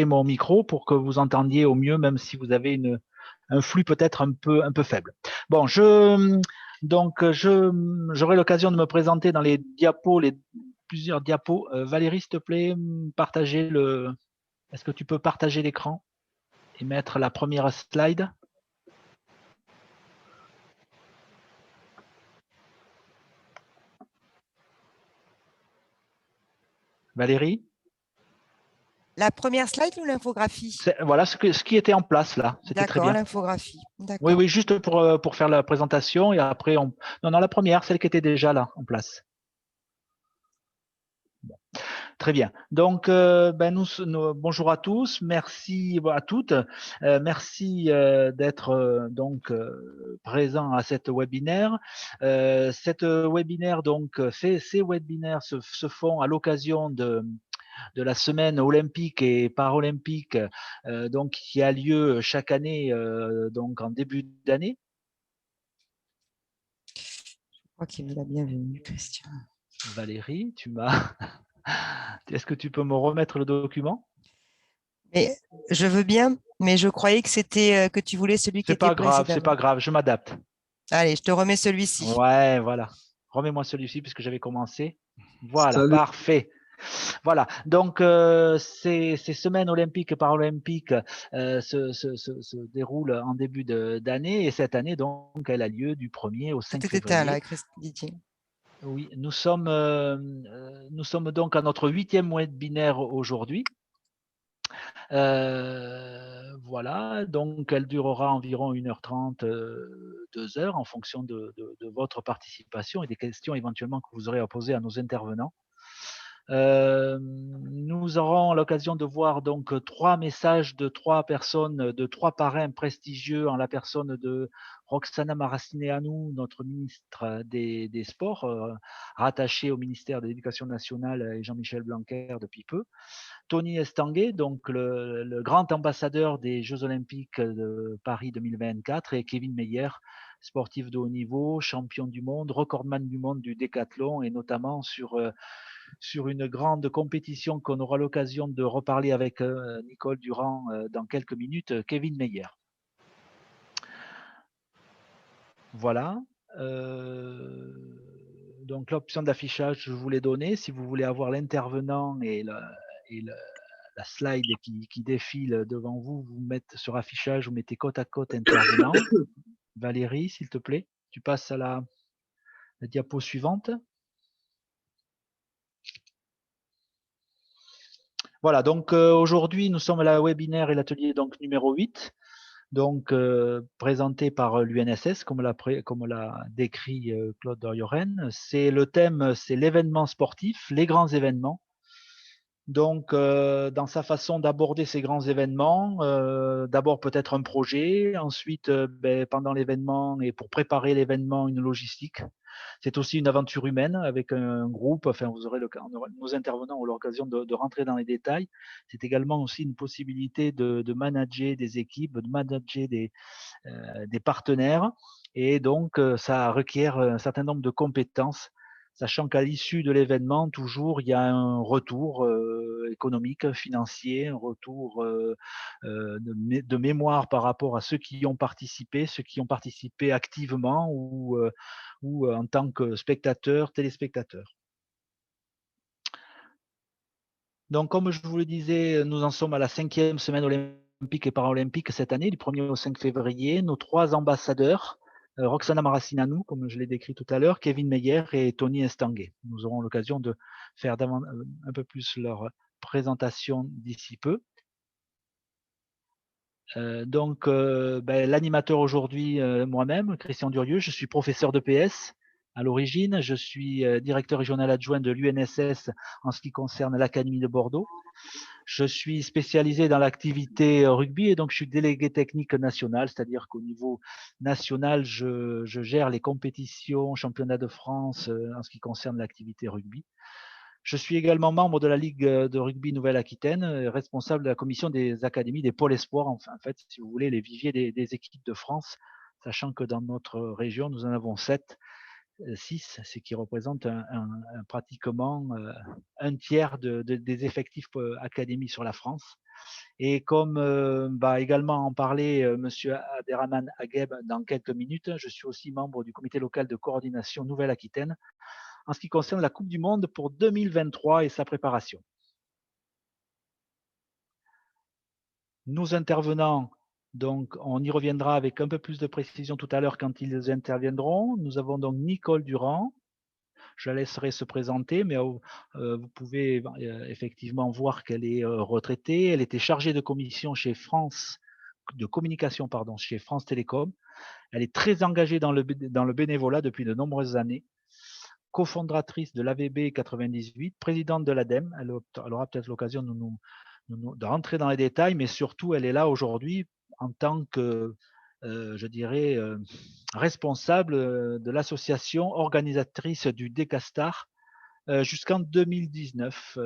mon micro pour que vous entendiez au mieux, même si vous avez un flux peut-être un peu faible. Bon, j'aurai l'occasion de me présenter dans les diapos, plusieurs diapos. Valérie, s'il te plaît, est-ce que tu peux partager l'écran et mettre la première slide? Valérie? La première slide ou l'infographie? Voilà ce qui était en place là. C'était très D'accord, bien. l'infographie. Oui, D'accord. oui, juste pour faire la présentation et après Non, non, la première, celle qui était déjà là en place. Très bien. Donc, bonjour à tous, merci à toutes, merci d'être présent à cette webinaire. Cette webinaire, donc, ces webinaires se font à l'occasion de la semaine olympique et paralympique, donc qui a lieu chaque année, donc en début d'année. Je crois qu'il veut la bienvenue, Christian. Valérie, est-ce que tu peux me remettre le document? Mais je veux bien, mais je croyais que c'était que tu voulais celui qui C'est était pas grave, c'est précédemment. pas grave, je m'adapte. Allez, je te remets celui-ci. Ouais, voilà. Remets-moi celui-ci puisque j'avais commencé. Voilà, Salut. parfait. Voilà, donc ces semaines olympiques et paralympiques se déroulent en début d'année et cette année, donc, elle a lieu du 1er au Tout 5 est éteint février. là, Didier. Oui, nous sommes donc à notre 8e webinaire aujourd'hui. Voilà, donc elle durera environ 1h30, 2 heures en fonction de votre participation et des questions éventuellement que vous aurez à poser à nos intervenants. Nous aurons l'occasion de voir donc 3 messages de 3 personnes, de 3 parrains prestigieux en la personne de Roxana Maracineanu, notre ministre des Sports, rattachée au ministère de l'Éducation nationale et Jean-Michel Blanquer depuis peu. Tony Estanguet, donc le grand ambassadeur des Jeux Olympiques de Paris 2024, et Kevin Meyer, sportif de haut niveau, champion du monde, recordman du monde du décathlon, et notamment sur une grande compétition qu'on aura l'occasion de reparler avec Nicole Durand dans quelques minutes, Kevin Meyer. Voilà. Donc l'option d'affichage, je vous l'ai donnée. Si vous voulez avoir l'intervenant et la slide qui défile devant vous, vous mettez sur affichage, vous mettez côte à côte intervenant. Valérie, s'il te plaît, tu passes à la diapo suivante. Voilà, donc aujourd'hui, nous sommes à la webinaire et l'atelier donc numéro 8, donc présenté par l'UNSS, comme l'a décrit Claude Dorioren. Le thème, c'est l'événement sportif, les grands événements. Donc, dans sa façon d'aborder ces grands événements, d'abord peut-être un projet, ensuite pendant l'événement et pour préparer l'événement, une logistique. C'est aussi une aventure humaine avec un groupe. Enfin, nos intervenants auront l'occasion de rentrer dans les détails. C'est également aussi une possibilité de manager des équipes, de manager des partenaires. Et donc, ça requiert un certain nombre de compétences, sachant qu'à l'issue de l'événement, toujours, il y a un retour économique, financier, un retour de mémoire par rapport à ceux qui ont participé activement ou en tant que spectateurs, téléspectateurs. Donc, comme je vous le disais, nous en sommes à la 5e semaine olympique et paralympique cette année, du 1er au 5 février. Nos 3 ambassadeurs, Roxana Maracineanu, comme je l'ai décrit tout à l'heure, Kevin Meyer et Tony Estanguet. Nous aurons l'occasion de faire un peu plus leur présentation d'ici peu. L'animateur aujourd'hui, moi-même, Christian Durieux, je suis professeur de PS à l'origine, je suis directeur régional adjoint de l'UNSS en ce qui concerne l'Académie de Bordeaux. Je suis spécialisé dans l'activité rugby et donc je suis délégué technique national, c'est-à-dire qu'au niveau national, je gère les compétitions, championnats de France en ce qui concerne l'activité rugby. Je suis également membre de la Ligue de rugby Nouvelle-Aquitaine, responsable de la commission des académies des pôles espoirs, enfin, en fait, si vous voulez, les viviers des équipes de France, sachant que dans notre région, nous en avons 6, ce qui représente pratiquement un tiers des effectifs académies sur la France. Et comme va également en parler Monsieur Abderrahmane Agueb dans quelques minutes, je suis aussi membre du comité local de coordination Nouvelle-Aquitaine en ce qui concerne la Coupe du Monde pour 2023 et sa préparation. Nos intervenants, donc, on y reviendra avec un peu plus de précision tout à l'heure quand ils interviendront. Nous avons donc Nicole Durand. Je la laisserai se présenter, mais vous pouvez effectivement voir qu'elle est retraitée. Elle était chargée de communication chez France Télécom. Elle est très engagée dans le bénévolat depuis de nombreuses années. Cofondatrice de l'AVB 98, présidente de l'ADEME. Elle aura peut-être l'occasion de rentrer dans les détails, mais surtout, elle est là aujourd'hui en tant que, je dirais, responsable de l'association organisatrice du Decastar jusqu'en 2019.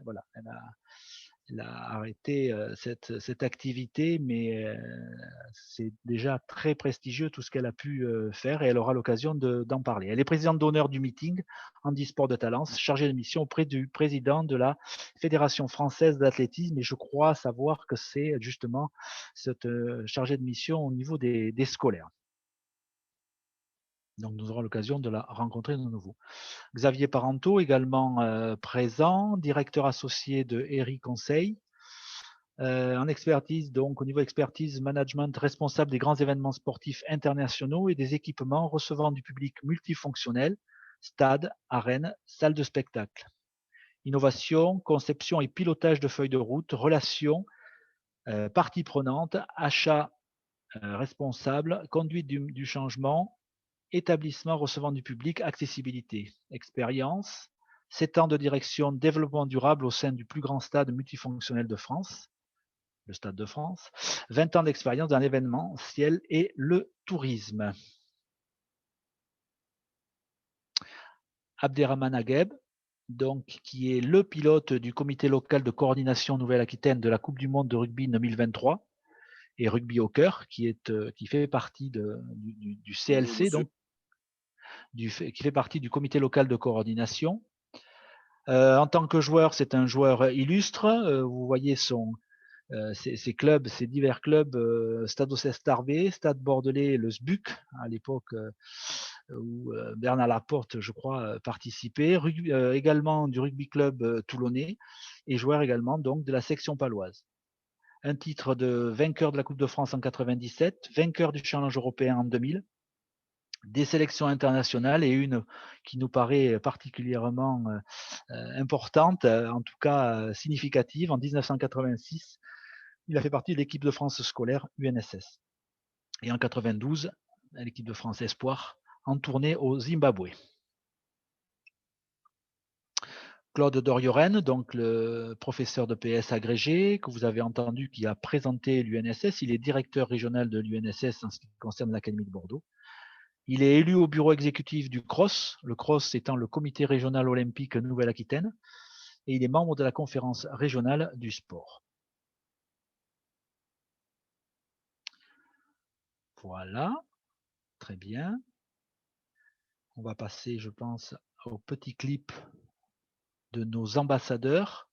Voilà, elle a arrêté cette activité, mais c'est déjà très prestigieux tout ce qu'elle a pu faire et elle aura l'occasion d'en parler. Elle est présidente d'honneur du meeting Handisport de Talence, chargée de mission auprès du président de la Fédération française d'athlétisme et je crois savoir que c'est justement cette chargée de mission au niveau des scolaires. Donc, nous aurons l'occasion de la rencontrer de nouveau. Xavier Parenteau, également présent, directeur associé de ERI Conseil. En expertise, donc au niveau expertise, management, responsable des grands événements sportifs internationaux et des équipements recevant du public multifonctionnel, stade, arène, salle de spectacle. Innovation, conception et pilotage de feuilles de route, relations, parties prenantes, achats responsables, conduite du changement, établissement recevant du public, accessibilité, expérience, 7 ans de direction développement durable au sein du plus grand stade multifonctionnel de France, le Stade de France, 20 ans d'expérience dans l'événementiel et le tourisme. Abderrahmane Agueb, donc, qui est le pilote du comité local de coordination Nouvelle-Aquitaine de la Coupe du Monde de rugby 2023 et rugby au cœur, qui fait partie du CLC, donc, qui fait partie du comité local de coordination. En tant que joueur, c'est un joueur illustre. Vous voyez ces clubs, ces divers clubs, Stade Ocès Tarbé, Stade Bordelais, le SBUC, à l'époque où Bernard Laporte, je crois, participait, également du rugby club toulonnais, et joueur également donc de la section paloise. Un titre de vainqueur de la Coupe de France en 97, vainqueur du Challenge européen en 2000, des sélections internationales et une qui nous paraît particulièrement importante, en tout cas significative, en 1986, il a fait partie de l'équipe de France scolaire UNSS. Et en 92, l'équipe de France Espoir en tournée au Zimbabwe. Claude Dorioren, donc le professeur de PS agrégé que vous avez entendu qui a présenté l'UNSS, il est directeur régional de l'UNSS en ce qui concerne l'Académie de Bordeaux. Il est élu au bureau exécutif du CROSS, le CROSS étant le comité régional olympique Nouvelle-Aquitaine, et il est membre de la conférence régionale du sport. Voilà, très bien. On va passer, je pense, au petit clip de nos ambassadeurs.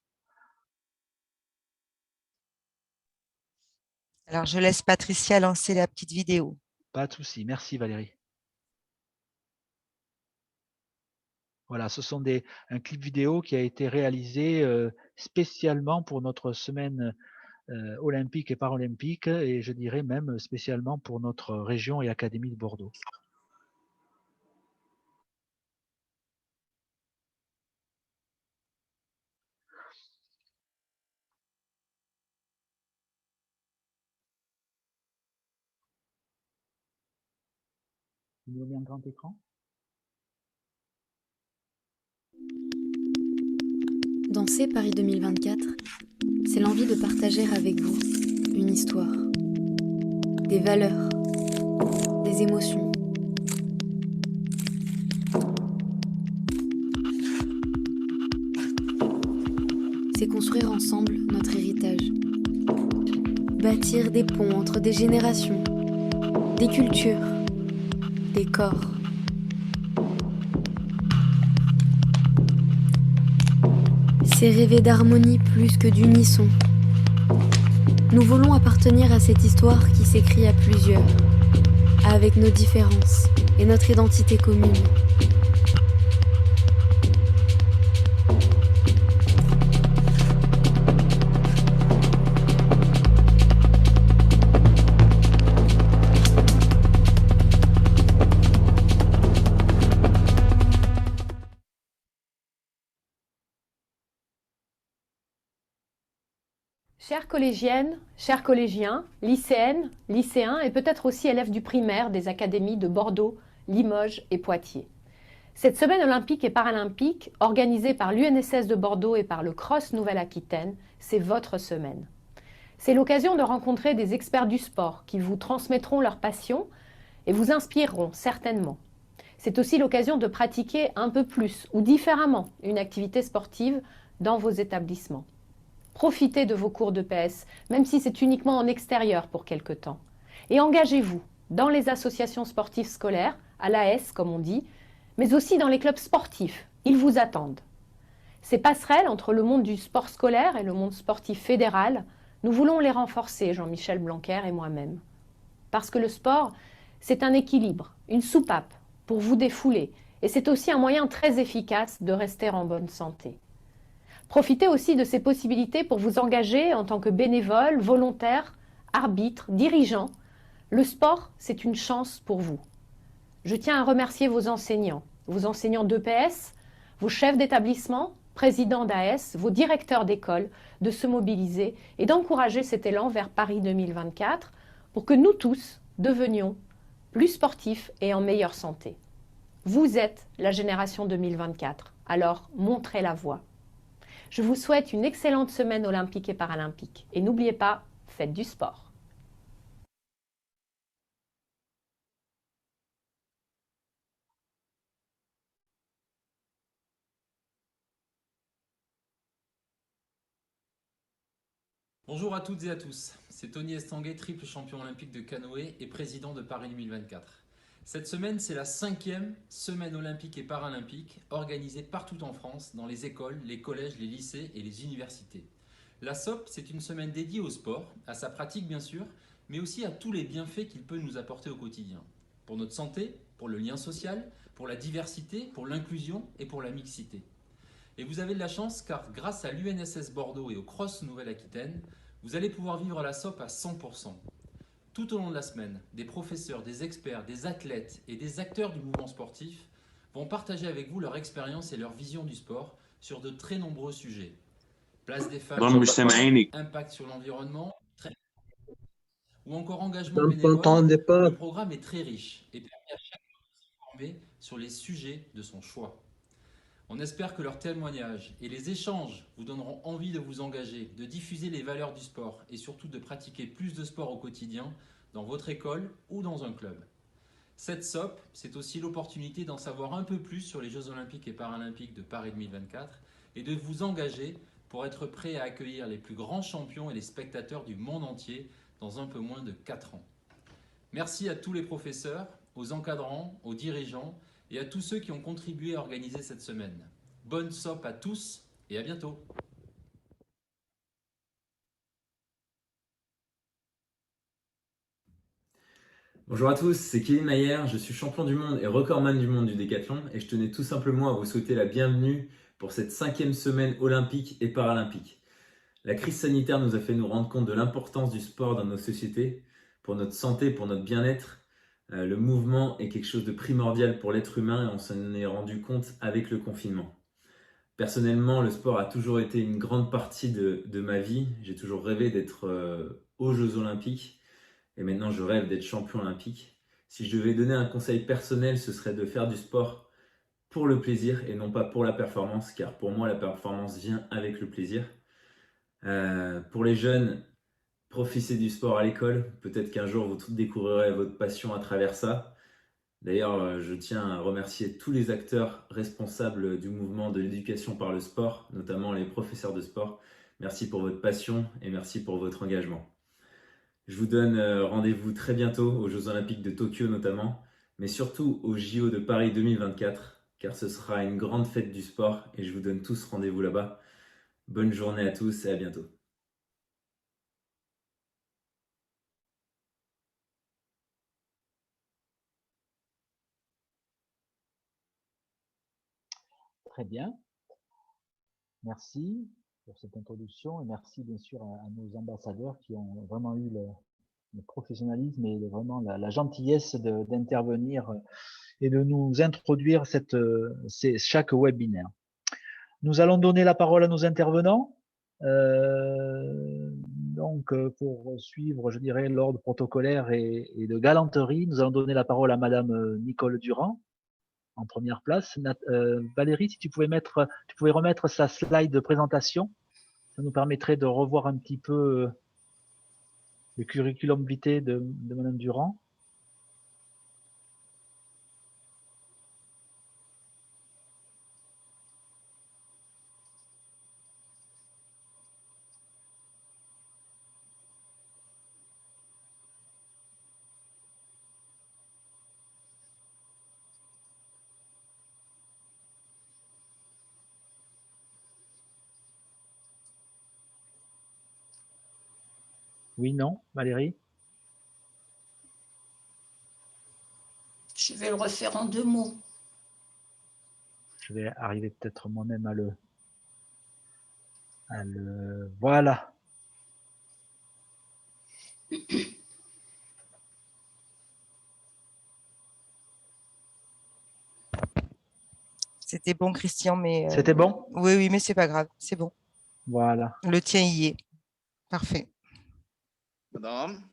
Alors, je laisse Patricia lancer la petite vidéo. Pas de souci, merci Valérie. Voilà, ce sont un clip vidéo qui a été réalisé spécialement pour notre semaine olympique et paralympique, et je dirais même spécialement pour notre région et Académie de Bordeaux. Vous nous mettez un grand écran ? Danser Paris 2024, c'est l'envie de partager avec vous une histoire, des valeurs, des émotions. C'est construire ensemble notre héritage, bâtir des ponts entre des générations, des cultures, des corps. C'est rêver d'harmonie plus que d'unisson, Nous voulons appartenir à cette histoire qui s'écrit à plusieurs, avec nos différences et notre identité commune. Chères collégiennes, chers collégiens, lycéennes, lycéens et peut-être aussi élèves du primaire des académies de Bordeaux, Limoges et Poitiers. Cette semaine olympique et paralympique, organisée par l'UNSS de Bordeaux et par le CROSS Nouvelle-Aquitaine, c'est votre semaine. C'est l'occasion de rencontrer des experts du sport qui vous transmettront leur passion et vous inspireront certainement. C'est aussi l'occasion de pratiquer un peu plus ou différemment une activité sportive dans vos établissements. Profitez de vos cours de PS, même si c'est uniquement en extérieur pour quelque temps. Et engagez-vous dans les associations sportives scolaires, à l'AS comme on dit, mais aussi dans les clubs sportifs. Ils vous attendent. Ces passerelles entre le monde du sport scolaire et le monde sportif fédéral, nous voulons les renforcer, Jean-Michel Blanquer et moi-même. Parce que le sport, c'est un équilibre, une soupape pour vous défouler, et c'est aussi un moyen très efficace de rester en bonne santé. Profitez aussi de ces possibilités pour vous engager en tant que bénévole, volontaire, arbitre, dirigeant. Le sport, c'est une chance pour vous. Je tiens à remercier vos enseignants d'EPS, vos chefs d'établissement, présidents d'AS, vos directeurs d'école, de se mobiliser et d'encourager cet élan vers Paris 2024 pour que nous tous devenions plus sportifs et en meilleure santé. Vous êtes la génération 2024, alors montrez la voie. Je vous souhaite une excellente semaine olympique et paralympique. Et n'oubliez pas, faites du sport. Bonjour à toutes et à tous, c'est Tony Estanguet, triple champion olympique de canoë et président de Paris 2024. Cette semaine, c'est la 5e semaine olympique et paralympique organisée partout en France, dans les écoles, les collèges, les lycées et les universités. La SOP, c'est une semaine dédiée au sport, à sa pratique bien sûr, mais aussi à tous les bienfaits qu'il peut nous apporter au quotidien. Pour notre santé, pour le lien social, pour la diversité, pour l'inclusion et pour la mixité. Et vous avez de la chance car grâce à l'UNSS Bordeaux et au CROSS Nouvelle-Aquitaine, vous allez pouvoir vivre la SOP à 100%. Tout au long de la semaine, des professeurs, des experts, des athlètes et des acteurs du mouvement sportif vont partager avec vous leur expérience et leur vision du sport sur de très nombreux sujets. Place des femmes, impact sur l'environnement, ou encore engagement bénévole. Le programme est très riche et permet à chacun de s'informer sur les sujets de son choix. On espère que leurs témoignages et les échanges vous donneront envie de vous engager, de diffuser les valeurs du sport et surtout de pratiquer plus de sport au quotidien dans votre école ou dans un club. Cette SOP, c'est aussi l'opportunité d'en savoir un peu plus sur les Jeux Olympiques et Paralympiques de Paris 2024 et de vous engager pour être prêt à accueillir les plus grands champions et les spectateurs du monde entier dans un peu moins de 4 ans. Merci à tous les professeurs, aux encadrants, aux dirigeants et à tous ceux qui ont contribué à organiser cette semaine. Bonne SOP à tous et à bientôt. Bonjour à tous, c'est Kevin Mayer, je suis champion du monde et recordman du monde du décathlon et je tenais tout simplement à vous souhaiter la bienvenue pour cette 5e semaine olympique et paralympique. La crise sanitaire nous a fait nous rendre compte de l'importance du sport dans nos sociétés, pour notre santé, pour notre bien-être. Le mouvement est quelque chose de primordial pour l'être humain et on s'en est rendu compte avec le confinement. Personnellement, le sport a toujours été une grande partie de ma vie. J'ai toujours rêvé d'être aux Jeux Olympiques et maintenant je rêve d'être champion olympique. Si je devais donner un conseil personnel, ce serait de faire du sport pour le plaisir et non pas pour la performance, car pour moi la performance vient avec le plaisir. Pour les jeunes, profitez du sport à l'école. Peut-être qu'un jour, vous découvrirez votre passion à travers ça. D'ailleurs, je tiens à remercier tous les acteurs responsables du mouvement de l'éducation par le sport, notamment les professeurs de sport. Merci pour votre passion et merci pour votre engagement. Je vous donne rendez-vous très bientôt aux Jeux Olympiques de Tokyo notamment, mais surtout aux JO de Paris 2024, car ce sera une grande fête du sport et je vous donne tous rendez-vous là-bas. Bonne journée à tous et à bientôt. Très bien. Merci pour cette introduction et merci bien sûr à nos ambassadeurs qui ont vraiment eu le professionnalisme et vraiment la gentillesse d'intervenir et de nous introduire chaque webinaire. Nous allons donner la parole à nos intervenants. Donc, pour suivre, je dirais, l'ordre protocolaire et de galanterie, nous allons donner la parole à Madame Nicole Durand, en première place. Valérie, si tu pouvais remettre sa slide de présentation, ça nous permettrait de revoir un petit peu le curriculum vitae de Madame Durand. Oui, non, Valérie? Je vais le refaire en 2 mots. Je vais arriver peut-être moi-même à le... Voilà. C'était bon, Christian, mais... C'était bon? Oui, oui, mais c'est pas grave, c'est bon. Voilà. Le tien y est. Parfait. Madame.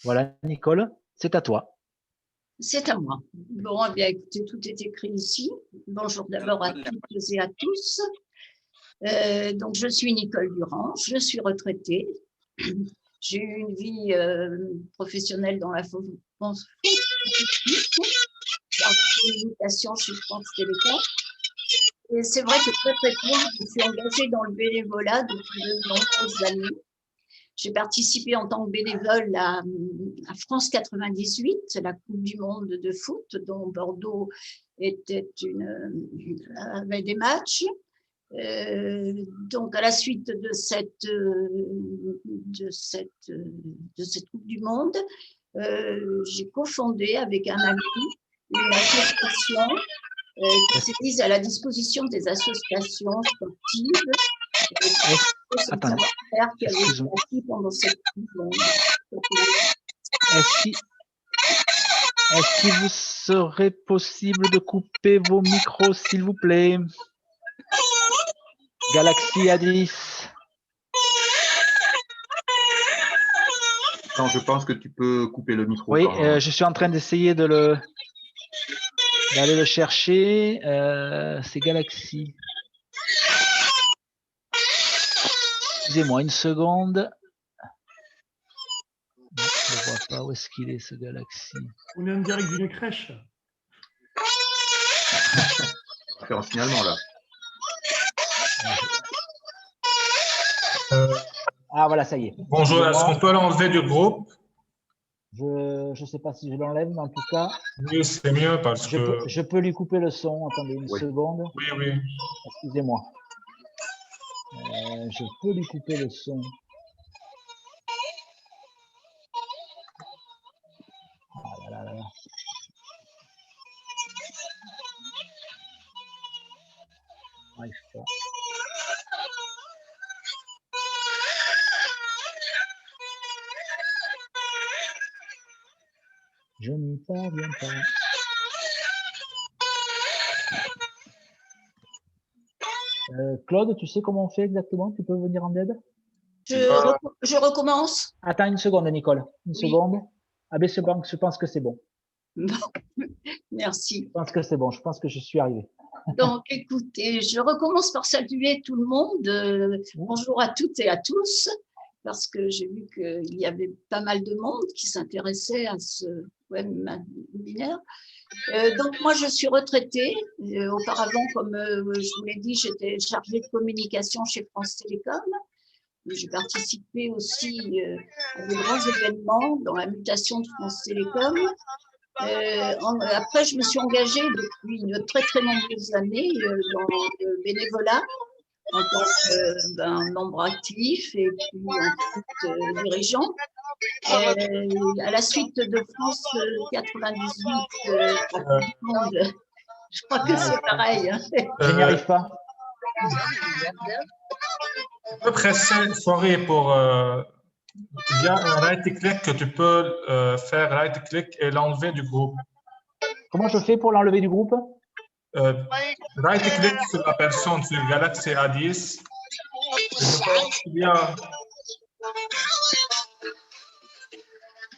Voilà, Nicole, c'est à toi. C'est à moi. Bon, eh bien, écoutez, tout est écrit ici. Bonjour d'abord à toutes et à tous. Donc, je suis Nicole Durand, je suis retraitée. J'ai eu une vie professionnelle dans la communication chez France Télécom. Et c'est vrai que très tôt, je suis engagée dans le bénévolat depuis de nombreuses années. J'ai participé en tant que bénévole à France 98, la Coupe du Monde de foot, dont Bordeaux avait des matchs. Donc, à la suite de cette Coupe du Monde, j'ai cofondé avec un ami une association qui s'est mise à la disposition des associations sportives. Attends, excuse-moi. Est-ce qu'il vous serait possible de couper vos micros, s'il vous plaît? Galaxy A10. Non, je pense que tu peux couper le micro. Oui, je suis en train d'essayer d'aller le chercher. C'est Galaxy. Excusez-moi une seconde. Non, je ne vois pas où est-ce qu'il est, ce Galaxy. On est en direct d'une crèche. On va faire un signalement là. Ah voilà, ça y est. Bonjour, est-ce qu'on peut l'enlever du groupe? Je ne sais pas si je l'enlève, mais en tout cas, Oui, c'est mieux parce que... je peux lui couper le son. Attendez une seconde. Oui, oui. Excusez-moi. Je peux lui couper le son. Ah là là là là. J'arrive pas. Je n'y parviens pas. Claude, tu sais comment on fait exactement? Tu peux venir en aide? Je recommence. Attends une seconde, Nicole. Une seconde. Ah ben je pense que c'est bon. Merci. Je pense que c'est bon. Je pense que je suis arrivé. Donc, écoutez, je recommence par saluer tout le monde. Bonjour à toutes et à tous, parce que j'ai vu qu'il y avait pas mal de monde qui s'intéressait à ce webinaire. Donc, moi, je suis retraitée. Auparavant, comme je vous l'ai dit, j'étais chargée de communication chez France Télécom. J'ai participé aussi à de grands événements dans la mutation de France Télécom. Après, je me suis engagée depuis de très, très nombreuses années dans le bénévolat en tant que membre actif et puis ensuite dirigeant. À la suite de France 98, Je crois que c'est pareil. Hein. Je n'y arrive pas. Tu peux presser souris pour. Il y a un right-click que tu peux faire right-click et l'enlever du groupe. Comment je fais pour l'enlever du groupe? Right-click sur la personne sur Galaxy A10. Je pense qu'il y a.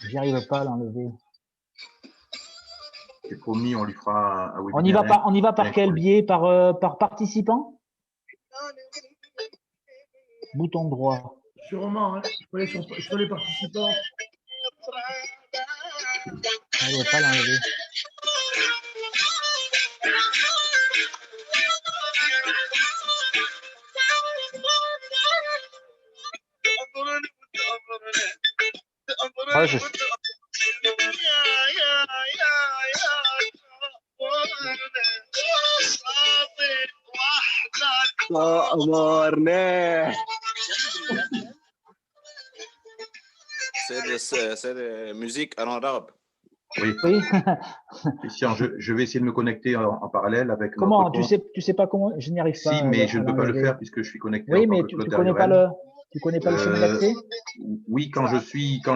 J'y arrive pas à l'enlever. C'est promis, on lui fera un On y va par quel biais? Par participant? Bouton droit. Sûrement, hein. Il faut aller sur les participants. Je ne pas l'enlever. Ouais, c'est musique en arabe. Oui. Christian, je vais essayer de me connecter en parallèle avec. Comment? Tu sais pas comment? Je n'y arrive pas. Si, mais je ne peux pas le faire puisque je suis connecté. Oui, mais tu connais pas le chemin d'accès? Oui, quand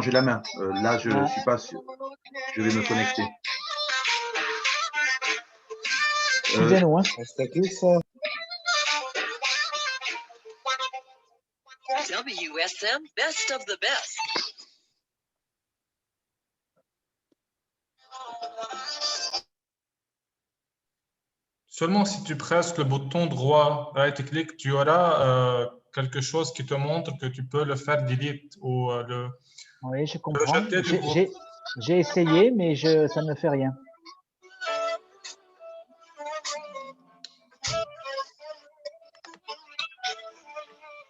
j'ai la main. Là, je ne suis pas sûr. Je vais me connecter. Excusez-nous, hein. WSM Best of the Best. Seulement si tu presses le bouton droit, right-click, tu auras quelque chose qui te montre que tu peux le faire delete ou le. Oui, je comprends. J'ai essayé, mais ça ne fait rien.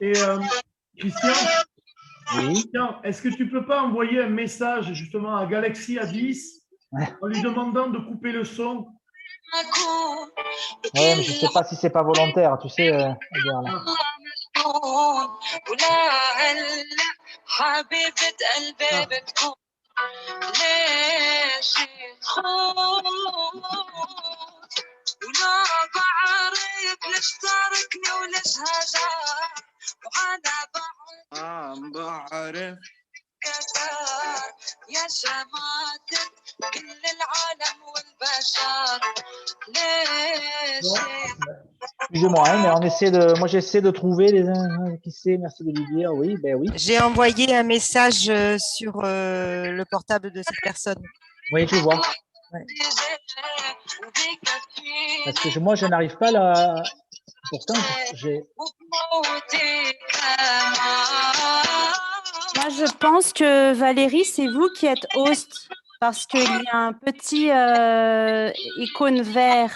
Et Christian, oui. Est-ce que tu peux pas envoyer un message justement à Galaxy A10 en lui demandant de couper le son? Ouais, mais je sais pas si c'est pas volontaire, tu sais. Excusez-moi, hein, mais moi j'essaie de trouver les qui c'est, merci de lui dire, oui, ben oui. J'ai envoyé un message sur le portable de cette personne. Oui, je vois. Ouais. Parce que moi je n'arrive pas là. Pourtant, j'ai. Moi, je pense que Valérie, c'est vous qui êtes host parce qu'il y a un petit icône vert.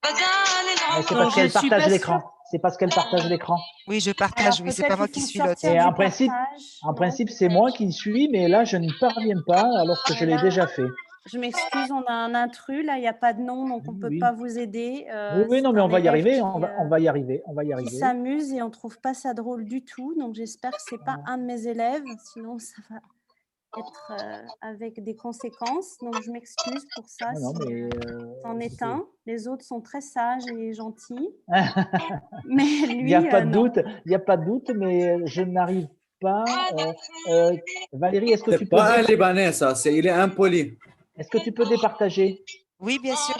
C'est parce qu'elle partage l'écran. C'est parce qu'elle partage l'écran. Oui, je partage. Oui, c'est pas moi qui suis l'autre. Et en principe, c'est moi qui suis, mais là, je n'y parviens pas alors que je l'ai déjà fait. Je m'excuse, on a un intrus, là, il n'y a pas de nom, donc on ne peut pas vous aider. Oui, non, mais on va y arriver, on va y arriver, Qui s'amuse et on ne trouve pas ça drôle du tout, donc j'espère que ce n'est pas un de mes élèves, sinon ça va être avec des conséquences, donc je m'excuse pour ça si c'en est un. Les autres sont très sages et gentils, mais lui, il n'y a pas de doute, mais je n'arrive pas. Valérie, est-ce que tu peux… C'est pas un Libanais, ça, il est impoli. Est-ce que tu peux départager? Oui, bien sûr.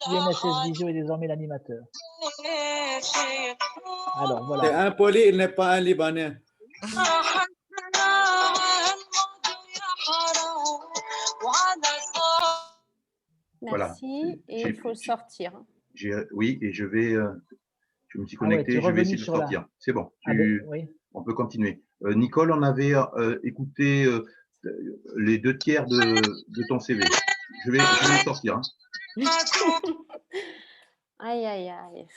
INSS Visio est désormais l'animateur. Alors, voilà. C'est impoli, il n'est pas un Libanais. Merci, et il faut sortir. Oui, et je me suis connecté, je vais essayer de sortir. C'est bon, on peut continuer. Nicole, on avait écouté les 2/3 de ton CV. Je vais sortir. Hein. Aïe, aïe, aïe.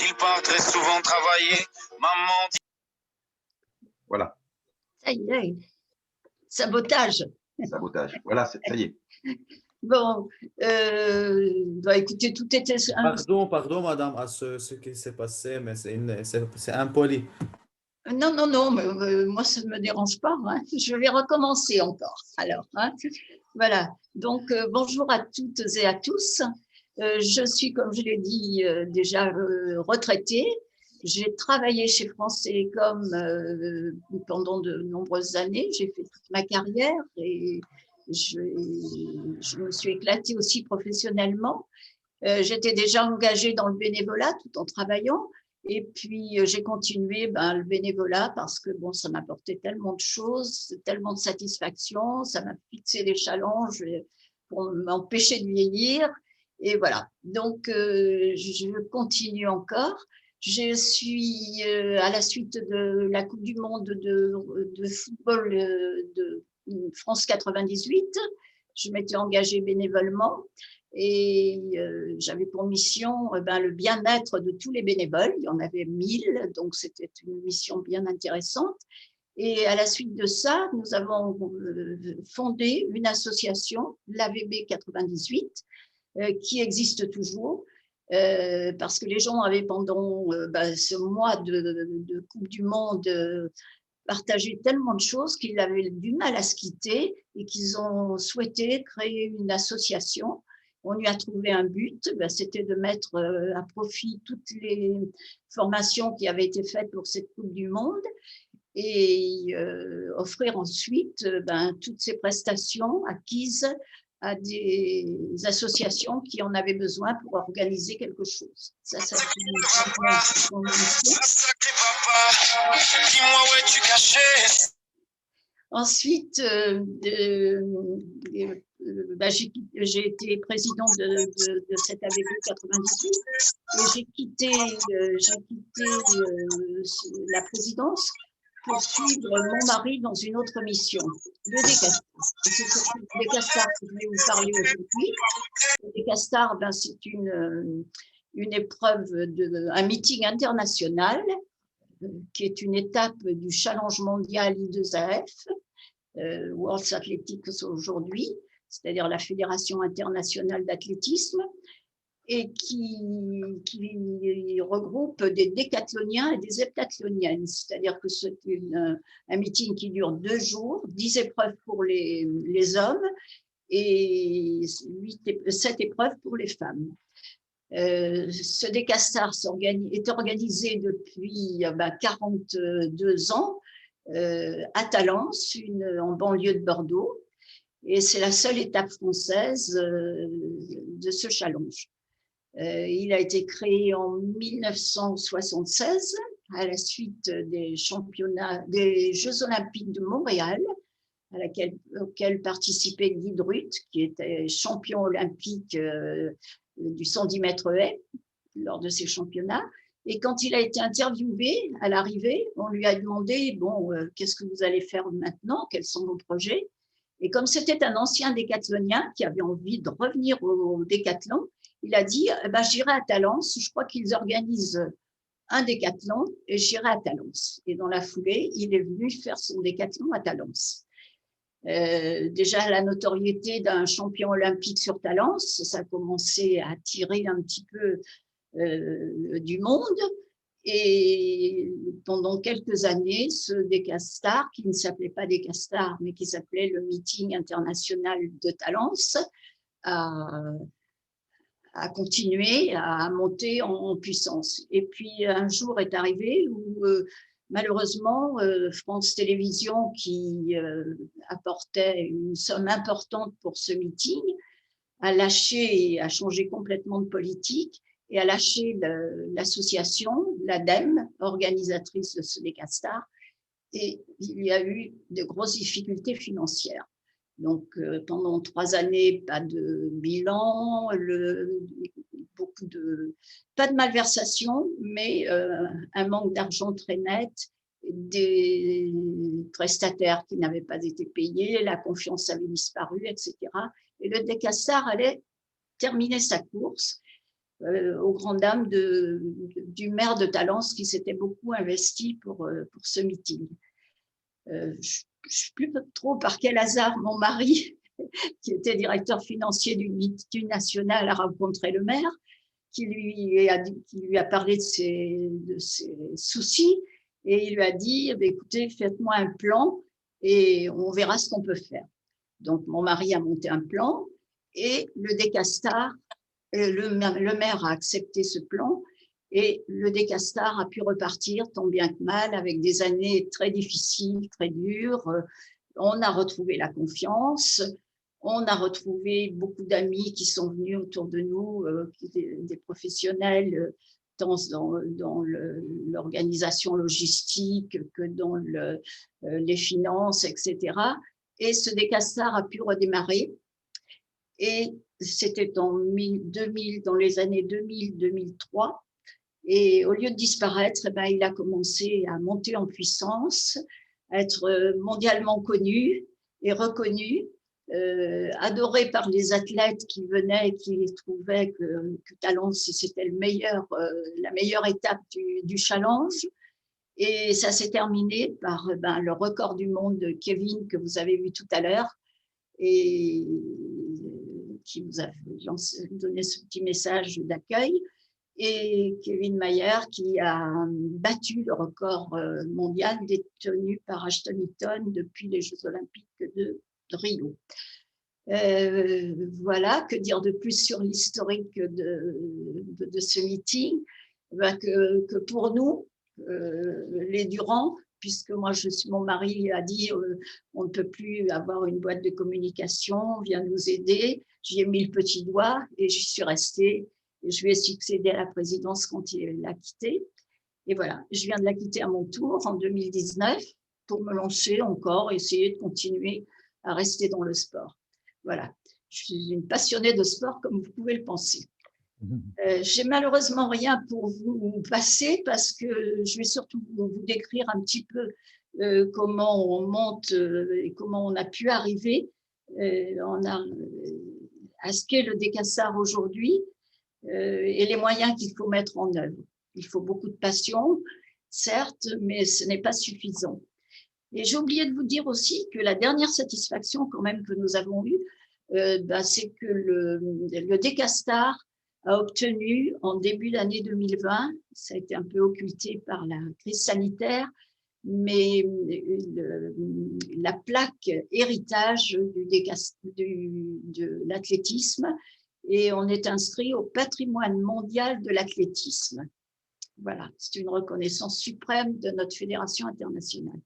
Il part très souvent travailler. Maman dit... Voilà. Ça y est. Sabotage. Sabotage. Voilà, ça y est. Bon, bah, écoutez, tout était... Pardon, madame, à ce qui s'est passé, mais c'est impoli. Non, non, non, mais, moi, ça ne me dérange pas. Hein. Je vais recommencer encore. Alors, hein. Voilà. Donc, bonjour à toutes et à tous. Je suis, comme je l'ai dit, déjà retraitée. J'ai travaillé chez France Télécom pendant de nombreuses années. J'ai fait toute ma carrière et je me suis éclatée aussi professionnellement. J'étais déjà engagée dans le bénévolat tout en travaillant. Et puis, j'ai continué le bénévolat parce que bon, ça m'apportait tellement de choses, tellement de satisfaction, ça m'a fixé des challenges pour m'empêcher de vieillir. Et voilà, donc je continue encore. Je suis à la suite de la Coupe du Monde de football de France 98. Je m'étais engagée bénévolement. Et j'avais pour mission le bien-être de tous les bénévoles. Il y en avait 1000, donc c'était une mission bien intéressante. Et à la suite de ça, nous avons fondé une association, l'AVB 98, qui existe toujours, parce que les gens avaient pendant ce mois de Coupe du Monde partagé tellement de choses qu'ils avaient du mal à se quitter et qu'ils ont souhaité créer une association. On lui a trouvé un but, c'était de mettre à profit toutes les formations qui avaient été faites pour cette Coupe du Monde et offrir ensuite toutes ces prestations acquises à des associations qui en avaient besoin pour organiser quelque chose. Ça c'est une mission. Ensuite, j'ai été présidente de cette AVB 98 et j'ai quitté la présidence pour suivre mon mari dans une autre mission, le Décastar. C'est surtout le Décastar que je vais vous parler aujourd'hui. Le Décastar, c'est une épreuve, un meeting international qui est une étape du challenge mondial I2AF, World Athletics aujourd'hui, c'est-à-dire la Fédération internationale d'athlétisme, et qui regroupe des décathloniens et des heptathloniennes. C'est-à-dire que c'est un meeting qui dure 2 jours, 10 épreuves pour les hommes et 7 épreuves pour les femmes. Ce Décastar est organisé depuis 42 ans à Talence, en banlieue de Bordeaux, et c'est la seule étape française de ce challenge. Il a été créé en 1976 à la suite des Jeux Olympiques de Montréal, auxquels participait Guy Drut, qui était champion olympique du 110 mètres haies lors de ces championnats. Et quand il a été interviewé à l'arrivée, on lui a demandé qu'est-ce que vous allez faire maintenant, quels sont vos projets? Et comme c'était un ancien décathlonien qui avait envie de revenir au décathlon, il a dit j'irai à Talence, je crois qu'ils organisent un décathlon et j'irai à Talence. Et dans la foulée, il est venu faire son décathlon à Talence. Déjà, la notoriété d'un champion olympique sur Talence, ça a commencé à attirer un petit peu du monde. Et pendant quelques années, ce Décastar, qui ne s'appelait pas Décastar, mais qui s'appelait le Meeting international de Talence, a continué à monter en puissance. Et puis, un jour est arrivé où, malheureusement, France Télévisions, qui apportait une somme importante pour ce meeting, a changé complètement de politique et a lâché l'association, l'ADEME, organisatrice de ce Décastar, et il y a eu de grosses difficultés financières. Donc, pendant 3 années, pas de bilan, pas de malversation, mais un manque d'argent très net, des prestataires qui n'avaient pas été payés, la confiance avait disparu, etc. Et le Décastar allait terminer sa course aux grandes dames du maire de Talence qui s'était beaucoup investi pour ce meeting. Je ne sais plus trop par quel hasard mon mari qui était directeur financier d'une multinationale, a rencontré le maire, qui lui a parlé de ses soucis, et il lui a dit, eh bien, écoutez, faites-moi un plan et on verra ce qu'on peut faire. Donc, mon mari a monté un plan et le Décastar, le maire a accepté ce plan et le Décastar a pu repartir tant bien que mal avec des années très difficiles, très dures. On a retrouvé la confiance, on a retrouvé beaucoup d'amis qui sont venus autour de nous, des professionnels, tant dans l'organisation logistique que dans les finances, etc. Et ce Décastar a pu redémarrer. Et c'était dans les années 2000-2003. Et au lieu de disparaître, eh ben, il a commencé à monter en puissance, à être mondialement connu et reconnu, adoré par les athlètes qui venaient et qui trouvaient que Talence, c'était la meilleure étape du challenge. Et ça s'est terminé par le record du monde de Kevin que vous avez vu tout à l'heure et qui vous a donné ce petit message d'accueil. Et Kevin Mayer qui a battu le record mondial détenu par Ashton Eaton depuis les Jeux Olympiques de Rio. Voilà, que dire de plus sur l'historique de ce meeting? Que pour nous, les Durand, puisque moi mon mari a dit on ne peut plus avoir une boîte de communication, viens nous aider. J'y ai mis le petit doigt et j'y suis restée. Et je lui ai succédé à la présidence quand il l'a quittée. Et voilà, je viens de la quitter à mon tour en 2019 pour me lancer encore, essayer de continuer à rester dans le sport. Voilà, je suis une passionnée de sport comme vous pouvez le penser. J'ai malheureusement rien pour vous passer parce que je vais surtout vous décrire un petit peu comment on monte et comment on a pu arriver à ce qu'est le Décastar aujourd'hui et les moyens qu'il faut mettre en œuvre. Il faut beaucoup de passion, certes, mais ce n'est pas suffisant. Et j'ai oublié de vous dire aussi que la dernière satisfaction quand même que nous avons eue, c'est que le Décastar a obtenu en début d'année 2020, ça a été un peu occulté par la crise sanitaire, mais la plaque héritage de l'athlétisme, et on est inscrit au patrimoine mondial de l'athlétisme. Voilà, c'est une reconnaissance suprême de notre fédération internationale.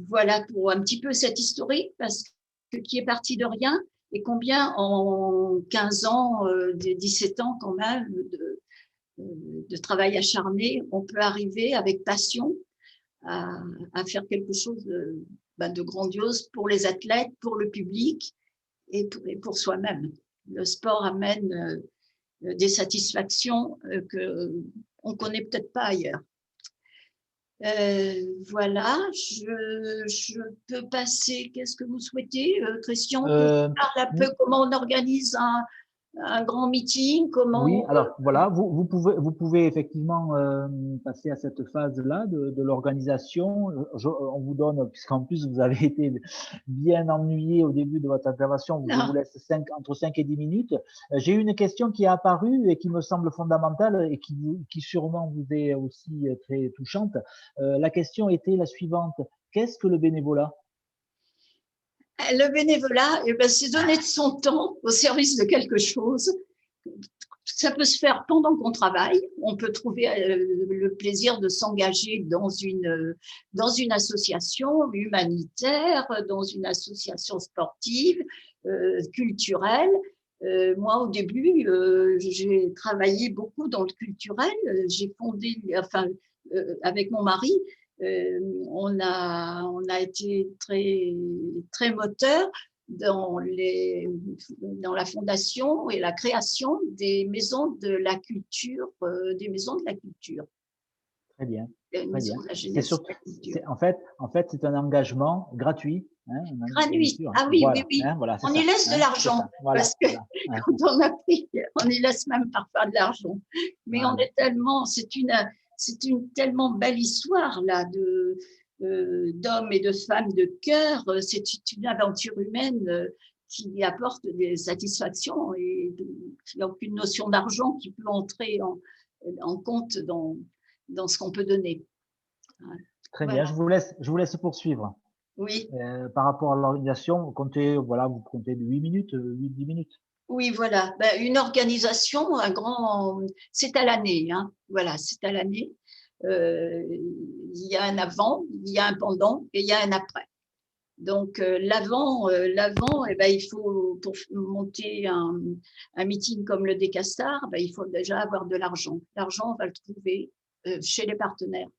Voilà pour un petit peu cette historique, parce que qui est parti de rien, et combien en 15 ans, 17 ans quand même de travail acharné, on peut arriver avec passion à faire quelque chose de grandiose pour les athlètes, pour le public et pour soi-même. Le sport amène des satisfactions qu'on ne connaît peut-être pas ailleurs. Voilà, je peux passer. Qu'est-ce que vous souhaitez, Christian? Que je parle un peu comment on organise un grand meeting, comment... Oui, alors voilà, vous pouvez effectivement passer à cette phase-là de l'organisation. On vous donne, puisqu'en plus vous avez été bien ennuyé au début de votre intervention, je vous laisse entre 5 et 10 minutes. J'ai une question qui est apparue et qui me semble fondamentale et qui sûrement vous est aussi très touchante. La question était la suivante: qu'est-ce que le bénévolat? Le bénévolat, c'est donner de son temps au service de quelque chose. Ça peut se faire pendant qu'on travaille. On peut trouver le plaisir de s'engager dans une association humanitaire, dans une association sportive, culturelle. Moi, au début, j'ai travaillé beaucoup dans le culturel. J'ai fondé, avec mon mari, on a été très, très moteur dans la fondation et la création des maisons de la culture, Très bien. Très bien. En fait, c'est un engagement gratuit. Gratuit. Ah oui, voilà, oui. Voilà, on y laisse de l'argent, parce que quand on a pris, on y laisse même parfois de l'argent. Mais on est tellement, c'est une tellement belle histoire là d'hommes et de femmes de cœur. C'est une aventure humaine qui apporte des satisfactions et il n'y a aucune notion d'argent qui peut entrer en compte dans ce qu'on peut donner. Très Voilà. bien, je vous laisse poursuivre. Oui. Par rapport à l'organisation, vous comptez de 8 minutes, 8-10 minutes. Oui, voilà. Ben, une organisation, c'est à l'année. Hein. Voilà, c'est à l'année. Il y a un avant, il y a un pendant et il y a un après. Donc, l'avant, eh ben, il faut, pour monter un meeting comme le Décastar, ben, il faut déjà avoir de l'argent. L'argent, on va le trouver chez les partenaires.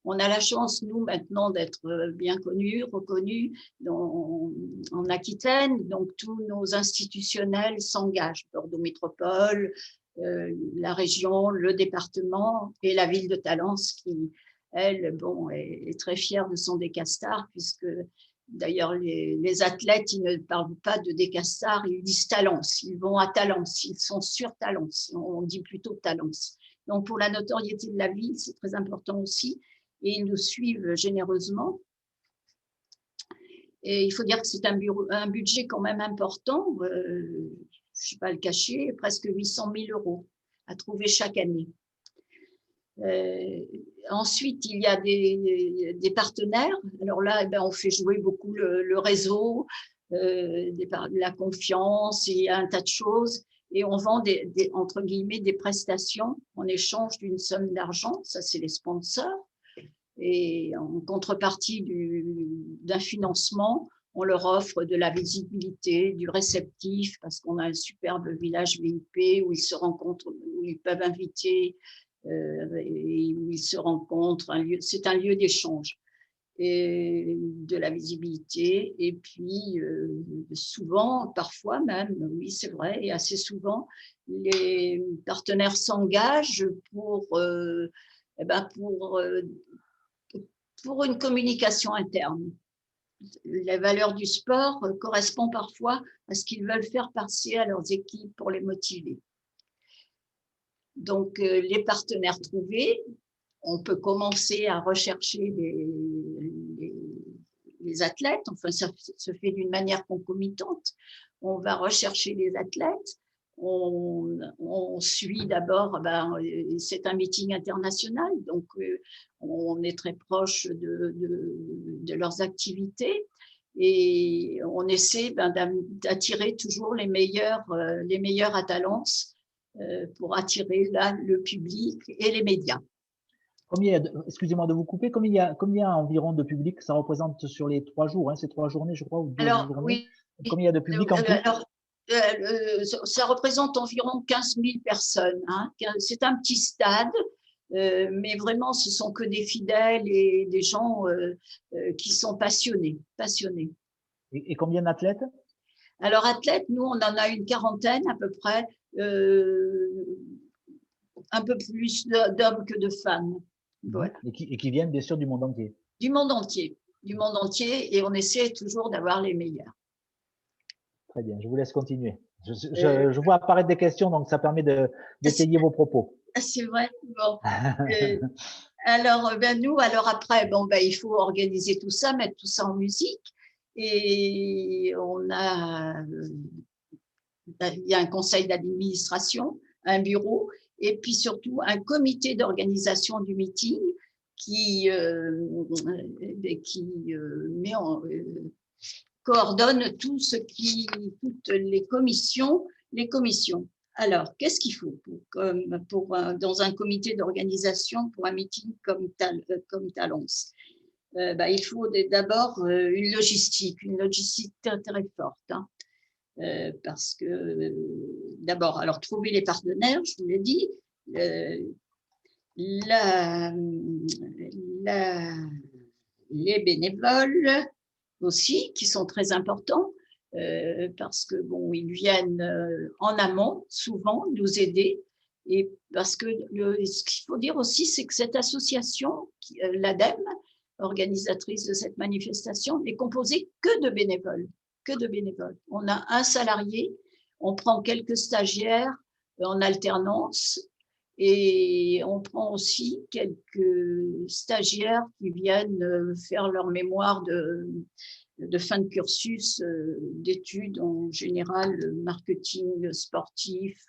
On a la chance, nous, maintenant, d'être bien connus, reconnus en Aquitaine. Donc, tous nos institutionnels s'engagent. Bordeaux Métropole, la région, le département et la ville de Talence qui, elle, est très fière de son Décastar puisque, d'ailleurs, les athlètes, ils ne parlent pas de Décastar, ils disent Talence. Ils vont à Talence, ils sont sur Talence. On dit plutôt Talence. Donc, pour la notoriété de la ville, c'est très important aussi. Et ils nous suivent généreusement. Et il faut dire que c'est un budget quand même important, je ne vais pas le cacher, presque 800 000 € à trouver chaque année. Ensuite, il y a des partenaires. Alors là, eh ben, on fait jouer beaucoup le réseau, la confiance, il y a un tas de choses. Et on vend entre guillemets des prestations en échange d'une somme d'argent. Ça, c'est les sponsors. Et en contrepartie d'un financement, on leur offre de la visibilité, du réceptif, parce qu'on a un superbe village VIP où ils se rencontrent, où ils peuvent inviter, et où ils se rencontrent. C'est un lieu d'échange et de la visibilité. Et puis, souvent, parfois même, oui, c'est vrai, et assez souvent, les partenaires s'engagent pour une communication interne. Les valeurs du sport correspondent parfois à ce qu'ils veulent faire passer à leurs équipes pour les motiver. Donc, les partenaires trouvés, on peut commencer à rechercher les athlètes. Enfin, ça se fait d'une manière concomitante. On va rechercher les athlètes. On suit d'abord, c'est un meeting international, donc on est très proche de leurs activités et on essaie d'attirer toujours les meilleurs à Talence pour attirer là le public et les médias. Excusez-moi de vous couper, combien il y a environ de public? Ça représente sur les 3 jours, hein, c'est 3 journées, je crois, ou 2 journées. Oui. Combien il y a de public en tout? Ça représente environ 15 000 personnes. Hein. C'est un petit stade, mais vraiment, ce sont que des fidèles et des gens qui sont passionnés. Et combien d'athlètes? Alors, athlètes, nous, on en a une quarantaine à peu près, un peu plus d'hommes que de femmes. Voilà. Et qui viennent bien sûr du monde entier. Du monde entier, et on essaie toujours d'avoir les meilleurs. Très bien, je vous laisse continuer. Je vois apparaître des questions, donc ça permet d'étayer vos propos. C'est vrai. Bon. Alors après, il faut organiser tout ça, mettre tout ça en musique. Et il y a un conseil d'administration, un bureau, et puis surtout un comité d'organisation du meeting qui coordonne toutes les commissions. Alors, qu'est-ce qu'il faut dans un comité d'organisation pour un meeting comme Talence? Il faut d'abord une logistique très, très forte. Hein, parce que d'abord, alors trouver les partenaires, je vous l'ai dit, les bénévoles aussi, qui sont très importants, parce que ils viennent en amont, souvent, nous aider. Et parce que ce qu'il faut dire aussi, c'est que cette association, l'ADEME, organisatrice de cette manifestation, n'est composée que de bénévoles. On a un salarié, on prend quelques stagiaires en alternance, Et on prend aussi quelques stagiaires qui viennent faire leur mémoire de fin de cursus d'études en général, marketing sportif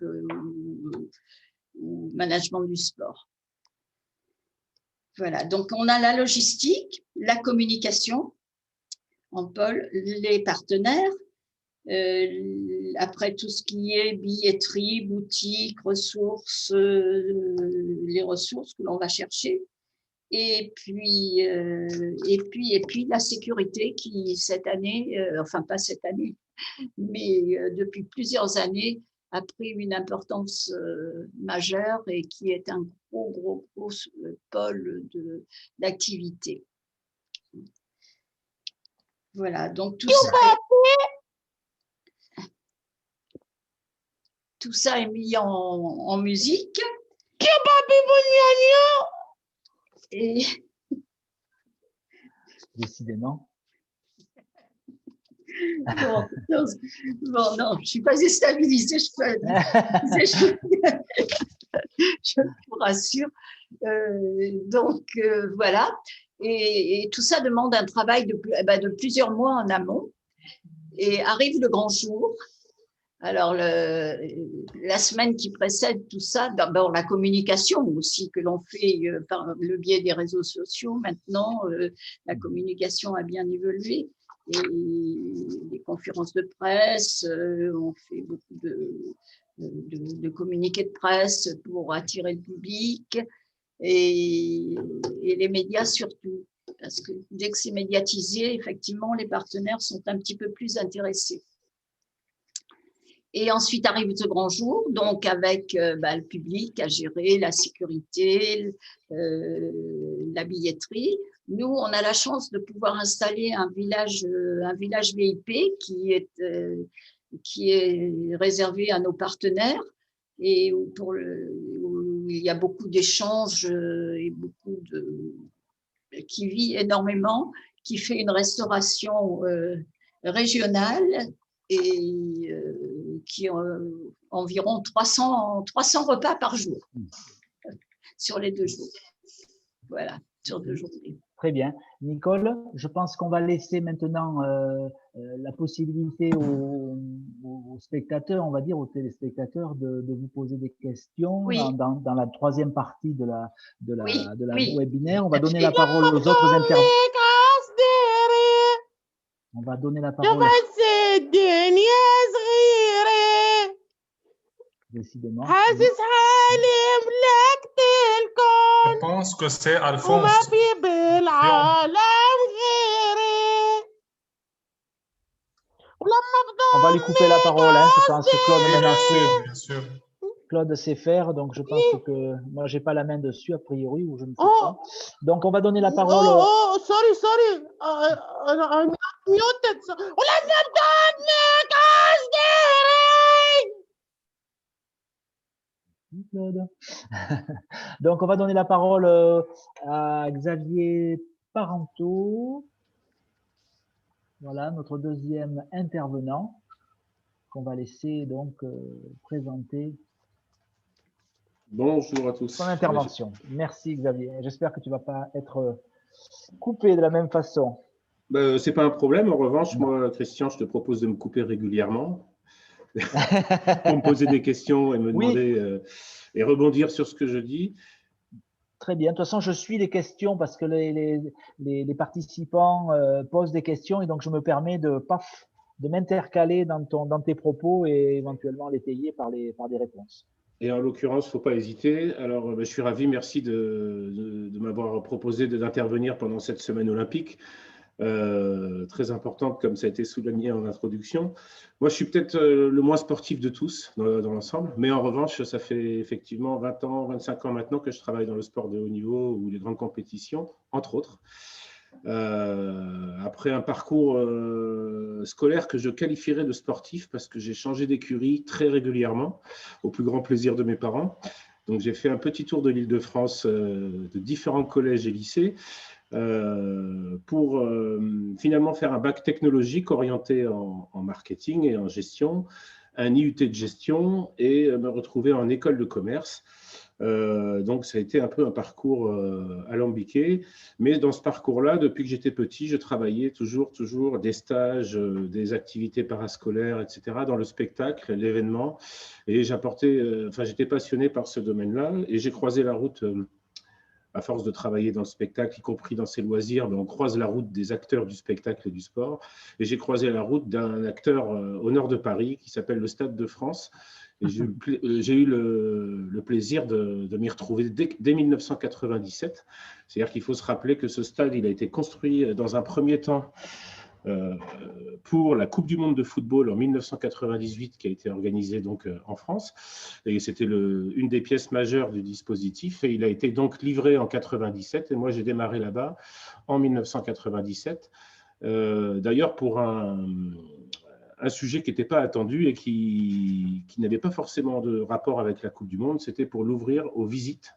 ou management du sport. Voilà, donc on a la logistique, la communication en pôle, les partenaires, après tout ce qui est billetterie, boutique, ressources, les ressources que l'on va chercher, et puis la sécurité qui cette année, enfin pas cette année, mais depuis plusieurs années a pris une importance majeure et qui est un gros pôle d'activité. Voilà, donc tout ça est mis en musique. Et décidément. Bon, non, je ne suis pas déstabilisée, je vous rassure. Donc, voilà. Et tout ça demande un travail de plusieurs mois en amont. Et arrive le grand jour. Alors, la semaine qui précède tout ça, d'abord la communication aussi que l'on fait par le biais des réseaux sociaux. Maintenant, la communication a bien évolué. Et des conférences de presse, on fait beaucoup de communiqués de presse pour attirer le public et les médias surtout. Parce que dès que c'est médiatisé, effectivement, les partenaires sont un petit peu plus intéressés. Et ensuite arrive ce grand jour, donc avec le public à gérer, la sécurité, la billetterie. Nous, on a la chance de pouvoir installer un village VIP qui est réservé à nos partenaires et où il y a beaucoup d'échanges et qui vit énormément, qui fait une restauration régionale et qui ont environ 300 repas par jour sur les 2 jours. Voilà, sur 2 journées. Très bien. Nicole, je pense qu'on va laisser maintenant la possibilité aux spectateurs, on va dire aux téléspectateurs, de vous poser des questions dans la 3e partie de la webinaire. On va donner la parole aux autres intervenants. On va donner la parole. Décidément. Je pense que c'est Alphonse. On va lui couper la parole, hein. Je pense que Claude bien sûr. Claude sait faire, donc je pense que moi j'ai pas la main dessus a priori ou je ne sais pas. Donc on va donner la parole. Sorry. I'm muted. Claude. Donc on va donner la parole à Xavier Parenteau. Voilà notre 2e intervenant qu'on va laisser donc présenter. Bonjour à tous. Son intervention. Merci Xavier. J'espère que tu ne vas pas être coupé de la même façon. C'est pas un problème. En revanche, moi, Christian, je te propose de me couper régulièrement pour me poser des questions et me demander et rebondir sur ce que je dis. Très bien. De toute façon, je suis les questions parce que les participants posent des questions et donc je me permets de m'intercaler dans tes propos et éventuellement l'étayer par des réponses. Et en l'occurrence, il ne faut pas hésiter. Alors, je suis ravi, merci de m'avoir proposé d'intervenir pendant cette semaine olympique, très importante comme ça a été souligné en introduction. Moi, je suis peut-être le moins sportif de tous dans l'ensemble, mais en revanche, ça fait effectivement 20 ans, 25 ans maintenant que je travaille dans le sport de haut niveau ou les grandes compétitions, entre autres. Après un parcours scolaire que je qualifierais de sportif parce que j'ai changé d'écurie très régulièrement au plus grand plaisir de mes parents. Donc j'ai fait un petit tour de l'Île-de-France de différents collèges et lycées pour finalement faire un bac technologique orienté en marketing et en gestion un IUT de gestion et me retrouver en école de commerce. Donc, ça a été un peu un parcours alambiqué. Mais dans ce parcours-là, depuis que j'étais petit, je travaillais toujours des stages, des activités parascolaires, etc., dans le spectacle, l'événement. Et j'étais passionné par ce domaine-là. Et j'ai croisé la route, à force de travailler dans le spectacle, y compris dans ses loisirs, mais on croise la route des acteurs du spectacle et du sport. Et j'ai croisé la route d'un acteur au nord de Paris qui s'appelle le Stade de France. Et j'ai eu le plaisir de m'y retrouver dès 1997. C'est-à-dire qu'il faut se rappeler que ce stade, il a été construit dans un premier temps pour la Coupe du monde de football en 1998 qui a été organisée donc en France. Et c'était une des pièces majeures du dispositif. Et il a été donc livré en 97. Et moi, j'ai démarré là-bas en 1997. D'ailleurs, pour un sujet qui n'était pas attendu et qui n'avait pas forcément de rapport avec la Coupe du Monde, c'était pour l'ouvrir aux visites.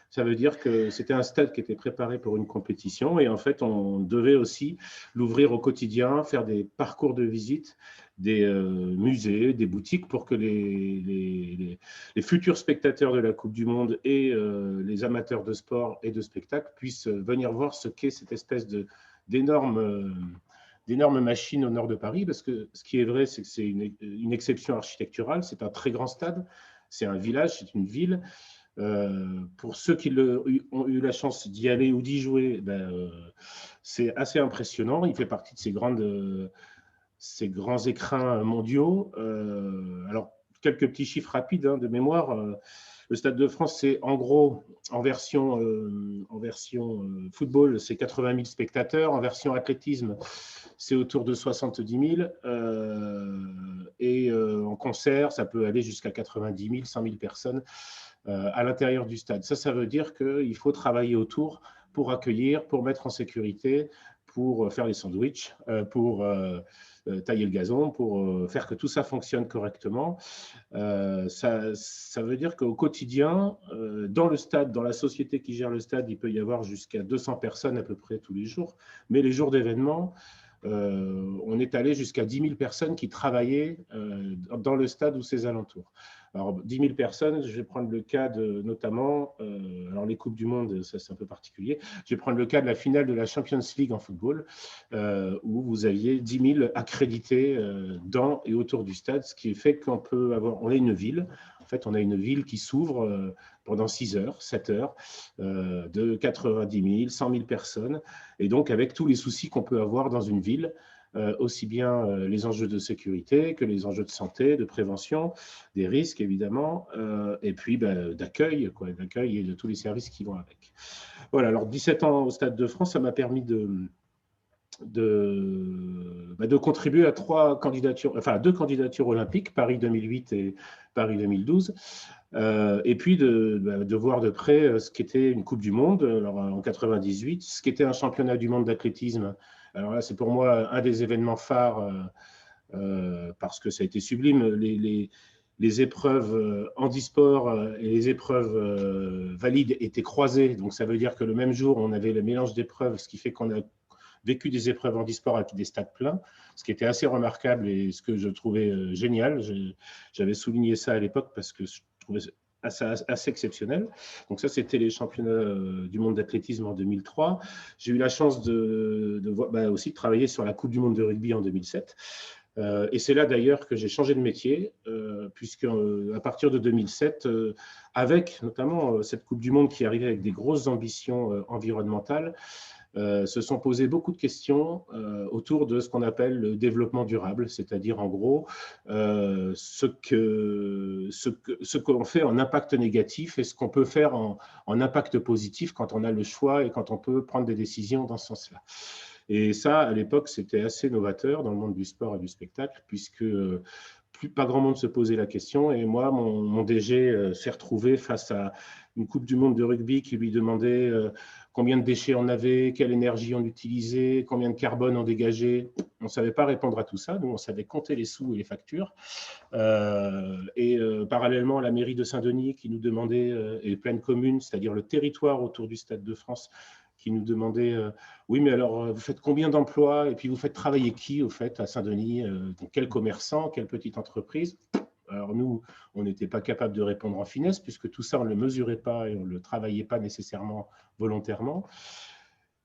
Ça veut dire que c'était un stade qui était préparé pour une compétition et en fait, on devait aussi l'ouvrir au quotidien, faire des parcours de visite, des musées, des boutiques pour que les futurs spectateurs de la Coupe du Monde et les amateurs de sport et de spectacle puissent venir voir ce qu'est cette espèce d'énorme machines au nord de Paris, parce que ce qui est vrai, c'est que c'est une exception architecturale, c'est un très grand stade, c'est un village, c'est une ville. Pour ceux qui ont eu la chance d'y aller ou d'y jouer, c'est assez impressionnant. Il fait partie de ces grands écrins mondiaux. Alors, quelques petits chiffres rapides de mémoire. Le Stade de France, c'est en gros, en version football, c'est 80 000 spectateurs. En version athlétisme, c'est autour de 70 000. Et en concert, ça peut aller jusqu'à 90 000, 100 000 personnes à l'intérieur du stade. Ça veut dire qu'il faut travailler autour pour accueillir, pour mettre en sécurité, pour faire les sandwichs, pour tailler le gazon, pour faire que tout ça fonctionne correctement. Ça veut dire qu'au quotidien, dans le stade, dans la société qui gère le stade, il peut y avoir jusqu'à 200 personnes à peu près tous les jours. Mais les jours d'événement, on est allé jusqu'à 10 000 personnes qui travaillaient dans le stade ou ses alentours. Alors, 10 000 personnes, je vais prendre le cas de, notamment, alors les Coupes du Monde, ça c'est un peu particulier, je vais prendre le cas de la finale de la Champions League en football, où vous aviez 10 000 accrédités dans et autour du stade, ce qui fait qu'on peut avoir, on a une ville, en fait on a une ville qui s'ouvre pendant 6 heures, 7 heures, de 90 000, 100 000 personnes, et donc avec tous les soucis qu'on peut avoir dans une ville, aussi bien les enjeux de sécurité que les enjeux de santé, de prévention, des risques évidemment, et puis d'accueil et de tous les services qui vont avec. Voilà, alors 17 ans au Stade de France, ça m'a permis de contribuer à 2 candidatures olympiques, Paris 2008 et Paris 2012, et puis de voir de près ce qu'était une Coupe du Monde alors, en 98, ce qu'était un championnat du monde d'athlétisme. Alors là, c'est pour moi un des événements phares parce que ça a été sublime. Les épreuves handisport et les épreuves valides étaient croisées. Donc, ça veut dire que le même jour, on avait le mélange d'épreuves, ce qui fait qu'on a vécu des épreuves handisport avec des stades pleins, ce qui était assez remarquable et ce que je trouvais génial. J'avais souligné ça à l'époque parce que je trouvais assez exceptionnel. Donc ça, c'était les championnats du monde d'athlétisme en 2003. J'ai eu la chance aussi de travailler sur la Coupe du monde de rugby en 2007. Et c'est là d'ailleurs que j'ai changé de métier, puisque à partir de 2007, avec notamment cette Coupe du monde qui arrivait avec des grosses ambitions environnementales, se sont posées beaucoup de questions autour de ce qu'on appelle le développement durable, c'est-à-dire en gros ce qu'on fait en impact négatif et ce qu'on peut faire en impact positif quand on a le choix et quand on peut prendre des décisions dans ce sens-là. Et ça, à l'époque, c'était assez novateur dans le monde du sport et du spectacle, puisque pas grand monde se posait la question. Et moi, mon DG s'est retrouvé face à une Coupe du monde de rugby qui lui demandait combien de déchets on avait, quelle énergie on utilisait, combien de carbone on dégageait. On ne savait pas répondre à tout ça. Nous, on savait compter les sous et les factures. Parallèlement, la mairie de Saint-Denis qui nous demandait, et les plaines communes, c'est-à-dire le territoire autour du Stade de France, qui nous demandait oui, mais alors, vous faites combien d'emplois et puis vous faites travailler qui, au fait, à Saint-Denis, quel commerçant, quelle petite entreprise? Alors nous, on n'était pas capable de répondre en finesse, puisque tout ça, on ne le mesurait pas et on ne le travaillait pas nécessairement volontairement.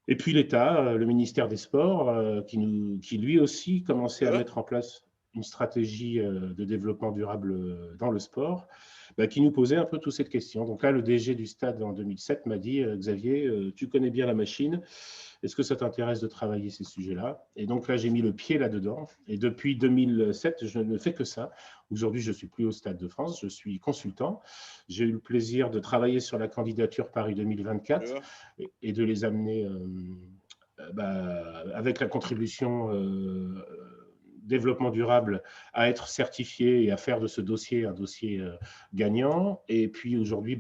Et puis l'État, le ministère des Sports, qui lui aussi commençait à mettre en place une stratégie de développement durable dans le sport, qui nous posait un peu toutes ces questions. Donc là, le DG du stade en 2007 m'a dit « Xavier, tu connais bien la machine, est-ce que ça t'intéresse de travailler ces sujets-là » Et donc là, j'ai mis le pied là-dedans. Et depuis 2007, je ne fais que ça. Aujourd'hui, je ne suis plus au Stade de France, je suis consultant. J'ai eu le plaisir de travailler sur la candidature Paris 2024 et de les amener avec la contribution développement durable à être certifié et à faire de ce dossier un dossier gagnant. Et puis aujourd'hui,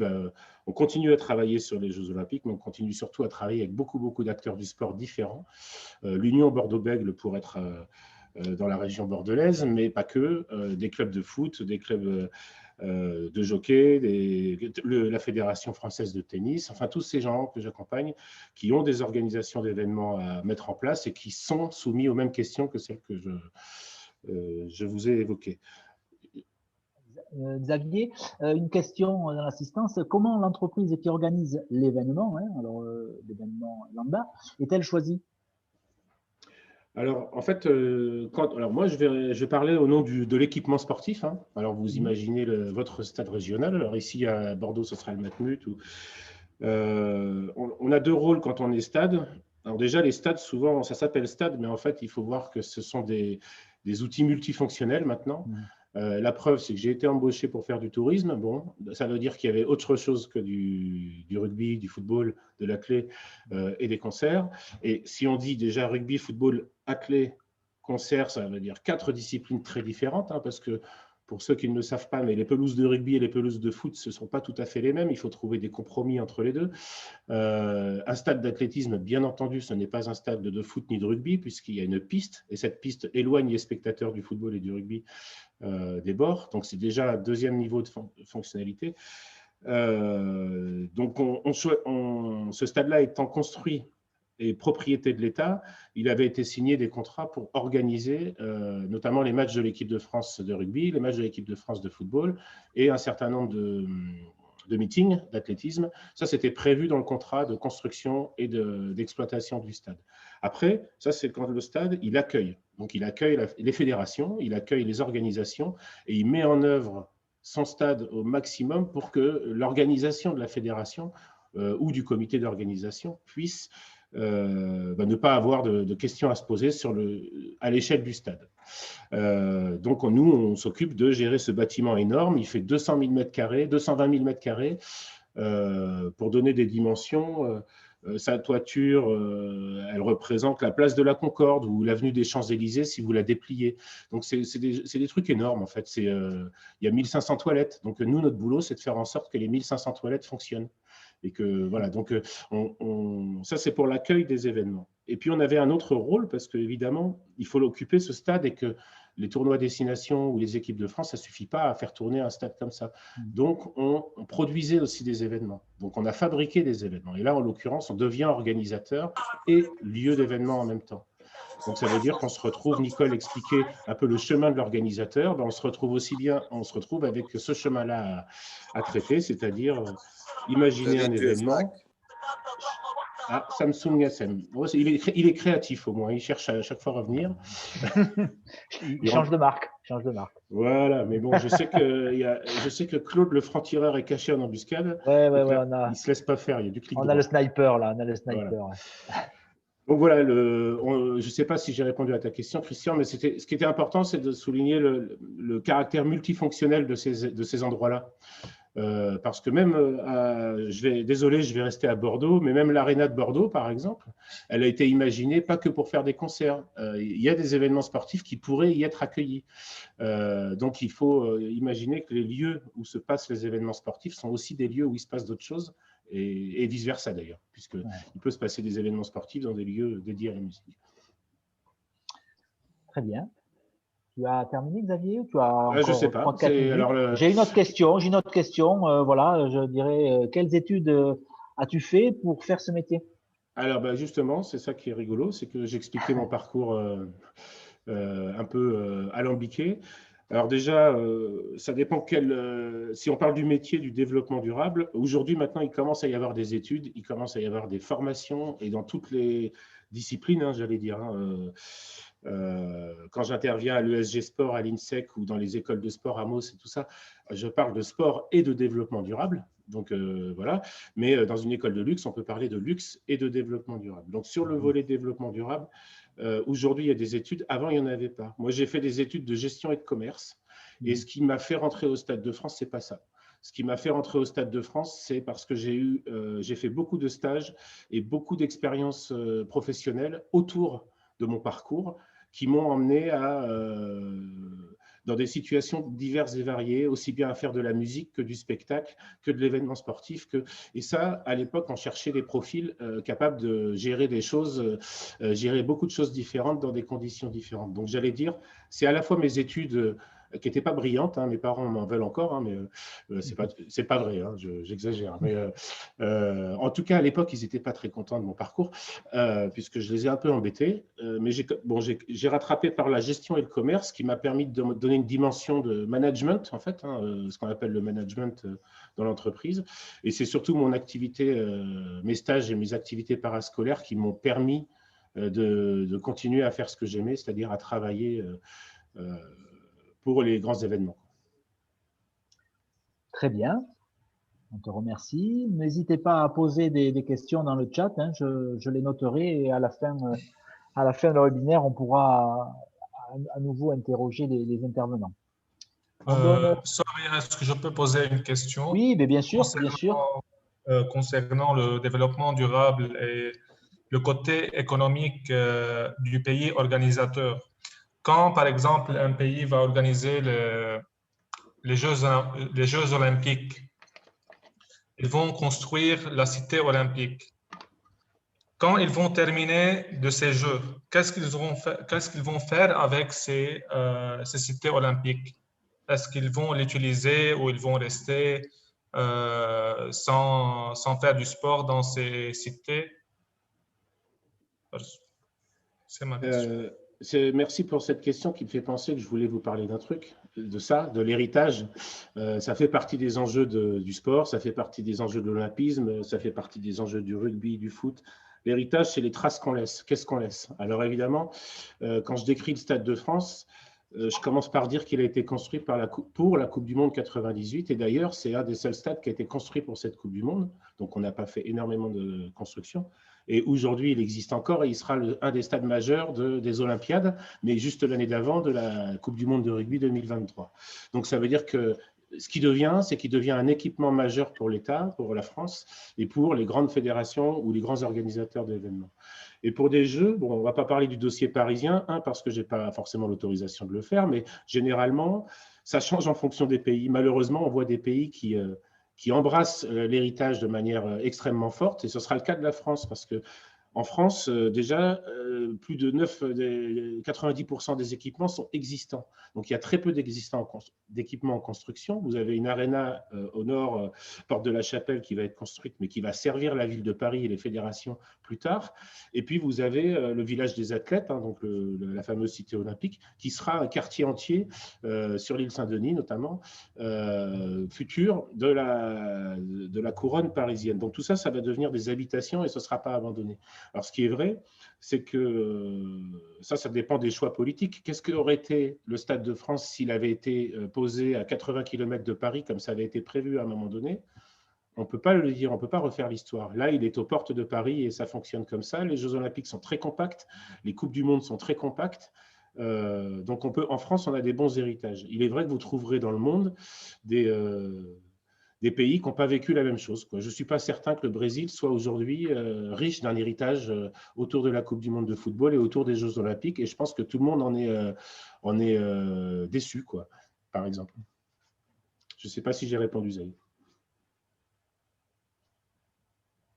on continue à travailler sur les Jeux Olympiques, mais on continue surtout à travailler avec beaucoup d'acteurs du sport différents. L'Union Bordeaux-Bègles pour être dans la région bordelaise, mais pas que, des clubs de foot, des clubs de jockey, la Fédération française de tennis, enfin tous ces gens que j'accompagne qui ont des organisations d'événements à mettre en place et qui sont soumis aux mêmes questions que celles que je vous ai évoquées. Xavier, une question dans l'assistance. Comment l'entreprise qui organise l'événement, alors l'événement lambda, est-elle choisie? Alors, en fait, alors moi, je vais parler au nom de l'équipement sportif. Alors, vous imaginez votre stade régional. Alors, ici, à Bordeaux, ce sera le Matmut. On a deux rôles quand on est stade. Alors, déjà, les stades, souvent, ça s'appelle stade, mais en fait, il faut voir que ce sont des outils multifonctionnels maintenant. La preuve, c'est que j'ai été embauché pour faire du tourisme. Bon, ça veut dire qu'il y avait autre chose que du rugby, du football, de l'athlé et des concerts. Et si on dit déjà rugby, football, athlé, concert, ça veut dire 4 disciplines très différentes, parce que pour ceux qui ne le savent pas, mais les pelouses de rugby et les pelouses de foot, ce ne sont pas tout à fait les mêmes. Il faut trouver des compromis entre les deux. Un stade d'athlétisme, bien entendu, ce n'est pas un stade de foot ni de rugby, puisqu'il y a une piste, et cette piste éloigne les spectateurs du football et du rugby des bords. Donc, c'est déjà un deuxième niveau de fonctionnalité. Donc, ce stade-là étant construit et propriété de l'État, il avait été signé des contrats pour organiser notamment les matchs de l'équipe de France de rugby, les matchs de l'équipe de France de football et un certain nombre de meetings d'athlétisme. Ça, c'était prévu dans le contrat de construction et d'exploitation du stade. Après, ça, c'est quand le stade, il accueille. Donc, il accueille les fédérations, il accueille les organisations et il met en œuvre son stade au maximum pour que l'organisation de la fédération ou du comité d'organisation puisse ne pas avoir de questions à se poser à l'échelle du stade. Donc, nous, on s'occupe de gérer ce bâtiment énorme. Il fait 200 000 m², 220 000 m². Pour donner des dimensions, sa toiture, elle représente la place de la Concorde ou l'avenue des Champs-Élysées si vous la dépliez. Donc, c'est des trucs énormes, en fait. Il y a 1500 toilettes. Donc, nous, notre boulot, c'est de faire en sorte que les 1500 toilettes fonctionnent. Et que voilà, donc ça c'est pour l'accueil des événements. Et puis on avait un autre rôle parce qu'évidemment, il faut l'occuper ce stade et que les tournois destination ou les équipes de France, ça ne suffit pas à faire tourner un stade comme ça. Donc on produisait aussi des événements. Donc on a fabriqué des événements. Et là, en l'occurrence, on devient organisateur et lieu d'événement en même temps. Donc, ça veut dire qu'on se retrouve, Nicole expliquait un peu le chemin de l'organisateur, on se retrouve avec ce chemin-là à traiter, c'est-à-dire imaginer un événement. Ah, Samsung SM. Il est créatif au moins, il cherche à chaque fois à revenir. il change de marque. Voilà, mais bon, je sais que Claude, le franc-tireur, est caché en embuscade. Ouais, il ne se laisse pas faire, il y a du clic. On a le sniper là, Voilà. Donc voilà, je ne sais pas si j'ai répondu à ta question, Christian, mais ce qui était important, c'est de souligner le caractère multifonctionnel de ces endroits-là. Parce que même, désolé, je vais rester à Bordeaux, mais même l'Arena de Bordeaux, par exemple, elle a été imaginée pas que pour faire des concerts. Il y a des événements sportifs qui pourraient y être accueillis. Donc, il faut imaginer que les lieux où se passent les événements sportifs sont aussi des lieux où il se passe d'autres choses, et vice-versa d'ailleurs, puisqu'il peut se passer des événements sportifs dans des lieux dédiés à la musique. Très bien. Tu as terminé, Xavier, ou tu as encore je ne sais pas. J'ai une autre question. Voilà, je dirais, quelles études as-tu fait pour faire ce métier? Alors, justement, c'est ça qui est rigolo, c'est que j'expliquais mon parcours un peu alambiqué. Alors déjà, ça dépend si on parle du métier du développement durable, aujourd'hui, maintenant, il commence à y avoir des études, il commence à y avoir des formations, et dans toutes les disciplines, hein, j'allais dire. Quand j'interviens à l'ESG Sport, à l'INSEC ou dans les écoles de sport, Amos et tout ça, je parle de sport et de développement durable. Donc voilà, mais dans une école de luxe, on peut parler de luxe et de développement durable. Donc sur le volet développement durable, aujourd'hui, il y a des études. Avant, il n'y en avait pas. Moi, j'ai fait des études de gestion et de commerce. Et ce qui m'a fait rentrer au Stade de France, ce n'est pas ça. Ce qui m'a fait rentrer au Stade de France, c'est parce que j'ai fait beaucoup de stages et beaucoup d'expériences professionnelles autour de mon parcours qui m'ont emmené dans des situations diverses et variées, aussi bien à faire de la musique que du spectacle, que de l'événement sportif. Et ça, à l'époque, on cherchait des profils capables de gérer des choses, gérer beaucoup de choses différentes dans des conditions différentes. Donc, j'allais dire, c'est à la fois mes études qui n'étaient pas brillantes, hein, mes parents m'en veulent encore, hein, mais c'est pas vrai, hein, j'exagère. Mais en tout cas, à l'époque, ils n'étaient pas très contents de mon parcours, puisque je les ai un peu embêtés. Mais j'ai rattrapé par la gestion et le commerce, qui m'a permis de me donner une dimension de management, en fait, hein, ce qu'on appelle le management dans l'entreprise. Et c'est surtout mon activité, mes stages et mes activités parascolaires qui m'ont permis de continuer à faire ce que j'aimais, c'est-à-dire à travailler pour les grands événements. Très bien, on te remercie. N'hésitez pas à poser des questions dans le chat, hein. Je les noterai et à la fin de le webinaire, on pourra à nouveau interroger les intervenants. Est-ce que je peux poser une question? Oui, mais bien sûr, bien sûr. Concernant le développement durable et le côté économique du pays organisateur. Quand, par exemple, un pays va organiser les Jeux olympiques, ils vont construire la cité olympique. Quand ils vont terminer de ces Jeux, qu'est-ce qu'ils vont faire avec ces cités olympiques? Est-ce qu'ils vont l'utiliser ou ils vont rester sans faire du sport dans ces cités? C'est ma question. Merci pour cette question qui me fait penser que je voulais vous parler d'un truc, de l'héritage. Ça fait partie des enjeux du sport, ça fait partie des enjeux de l'olympisme, ça fait partie des enjeux du rugby, du foot. L'héritage, c'est les traces qu'on laisse. Qu'est-ce qu'on laisse? Alors évidemment, quand je décris le Stade de France, je commence par dire qu'il a été construit pour la Coupe du Monde 98. Et d'ailleurs, c'est un des seuls stades qui a été construit pour cette Coupe du Monde. Donc, on n'a pas fait énormément de construction. Et aujourd'hui, il existe encore et il sera un des stades majeurs des Olympiades, mais juste l'année d'avant de la Coupe du Monde de rugby 2023. Donc, ça veut dire que ce qu'il devient, c'est qu'il devient un équipement majeur pour l'État, pour la France et pour les grandes fédérations ou les grands organisateurs d'événements. Et pour des jeux, bon, on ne va pas parler du dossier parisien, parce que je n'ai pas forcément l'autorisation de le faire, mais généralement, ça change en fonction des pays. Malheureusement, on voit des pays qui embrassent l'héritage de manière extrêmement forte, et ce sera le cas de la France, parce que en France, déjà, plus de 90% des équipements sont existants. Donc, il y a très peu d'équipements en construction. Vous avez une aréna au nord, porte de la Chapelle, qui va être construite, mais qui va servir la ville de Paris et les fédérations plus tard. Et puis, vous avez le village des athlètes, donc la fameuse cité olympique, qui sera un quartier entier sur l'île Saint-Denis, notamment, futur de la couronne parisienne. Donc, tout ça, ça va devenir des habitations et ce ne sera pas abandonné. Alors, ce qui est vrai, c'est que ça dépend des choix politiques. Qu'est-ce qu'aurait été le Stade de France s'il avait été posé à 80 km de Paris, comme ça avait été prévu à un moment donné? On ne peut pas le dire, on ne peut pas refaire l'histoire. Là, il est aux portes de Paris et ça fonctionne comme ça. Les Jeux olympiques sont très compacts, les Coupes du Monde sont très compactes. Donc, en France, on a des bons héritages. Il est vrai que vous trouverez dans le monde des pays qui n'ont pas vécu la même chose, quoi. Je ne suis pas certain que le Brésil soit aujourd'hui riche d'un héritage autour de la Coupe du Monde de football et autour des Jeux olympiques. Et je pense que tout le monde en est déçu, quoi, par exemple. Je ne sais pas si j'ai répondu, Zaïd.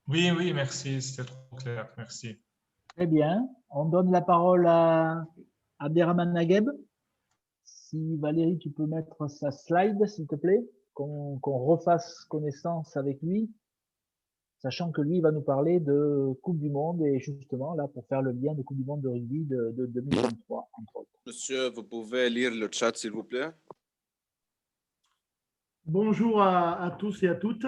Oui, merci, c'était trop clair, merci. Très bien, on donne la parole à Abderrahmane Nagueb. Si Valérie, tu peux mettre sa slide, s'il te plaît, qu'on refasse connaissance avec lui. sachant que lui, il va nous parler de Coupe du Monde et justement, là, pour faire le lien de Coupe du Monde de rugby de 2023, entre autres. Monsieur, vous pouvez lire le chat, s'il vous plaît? Bonjour à tous et à toutes.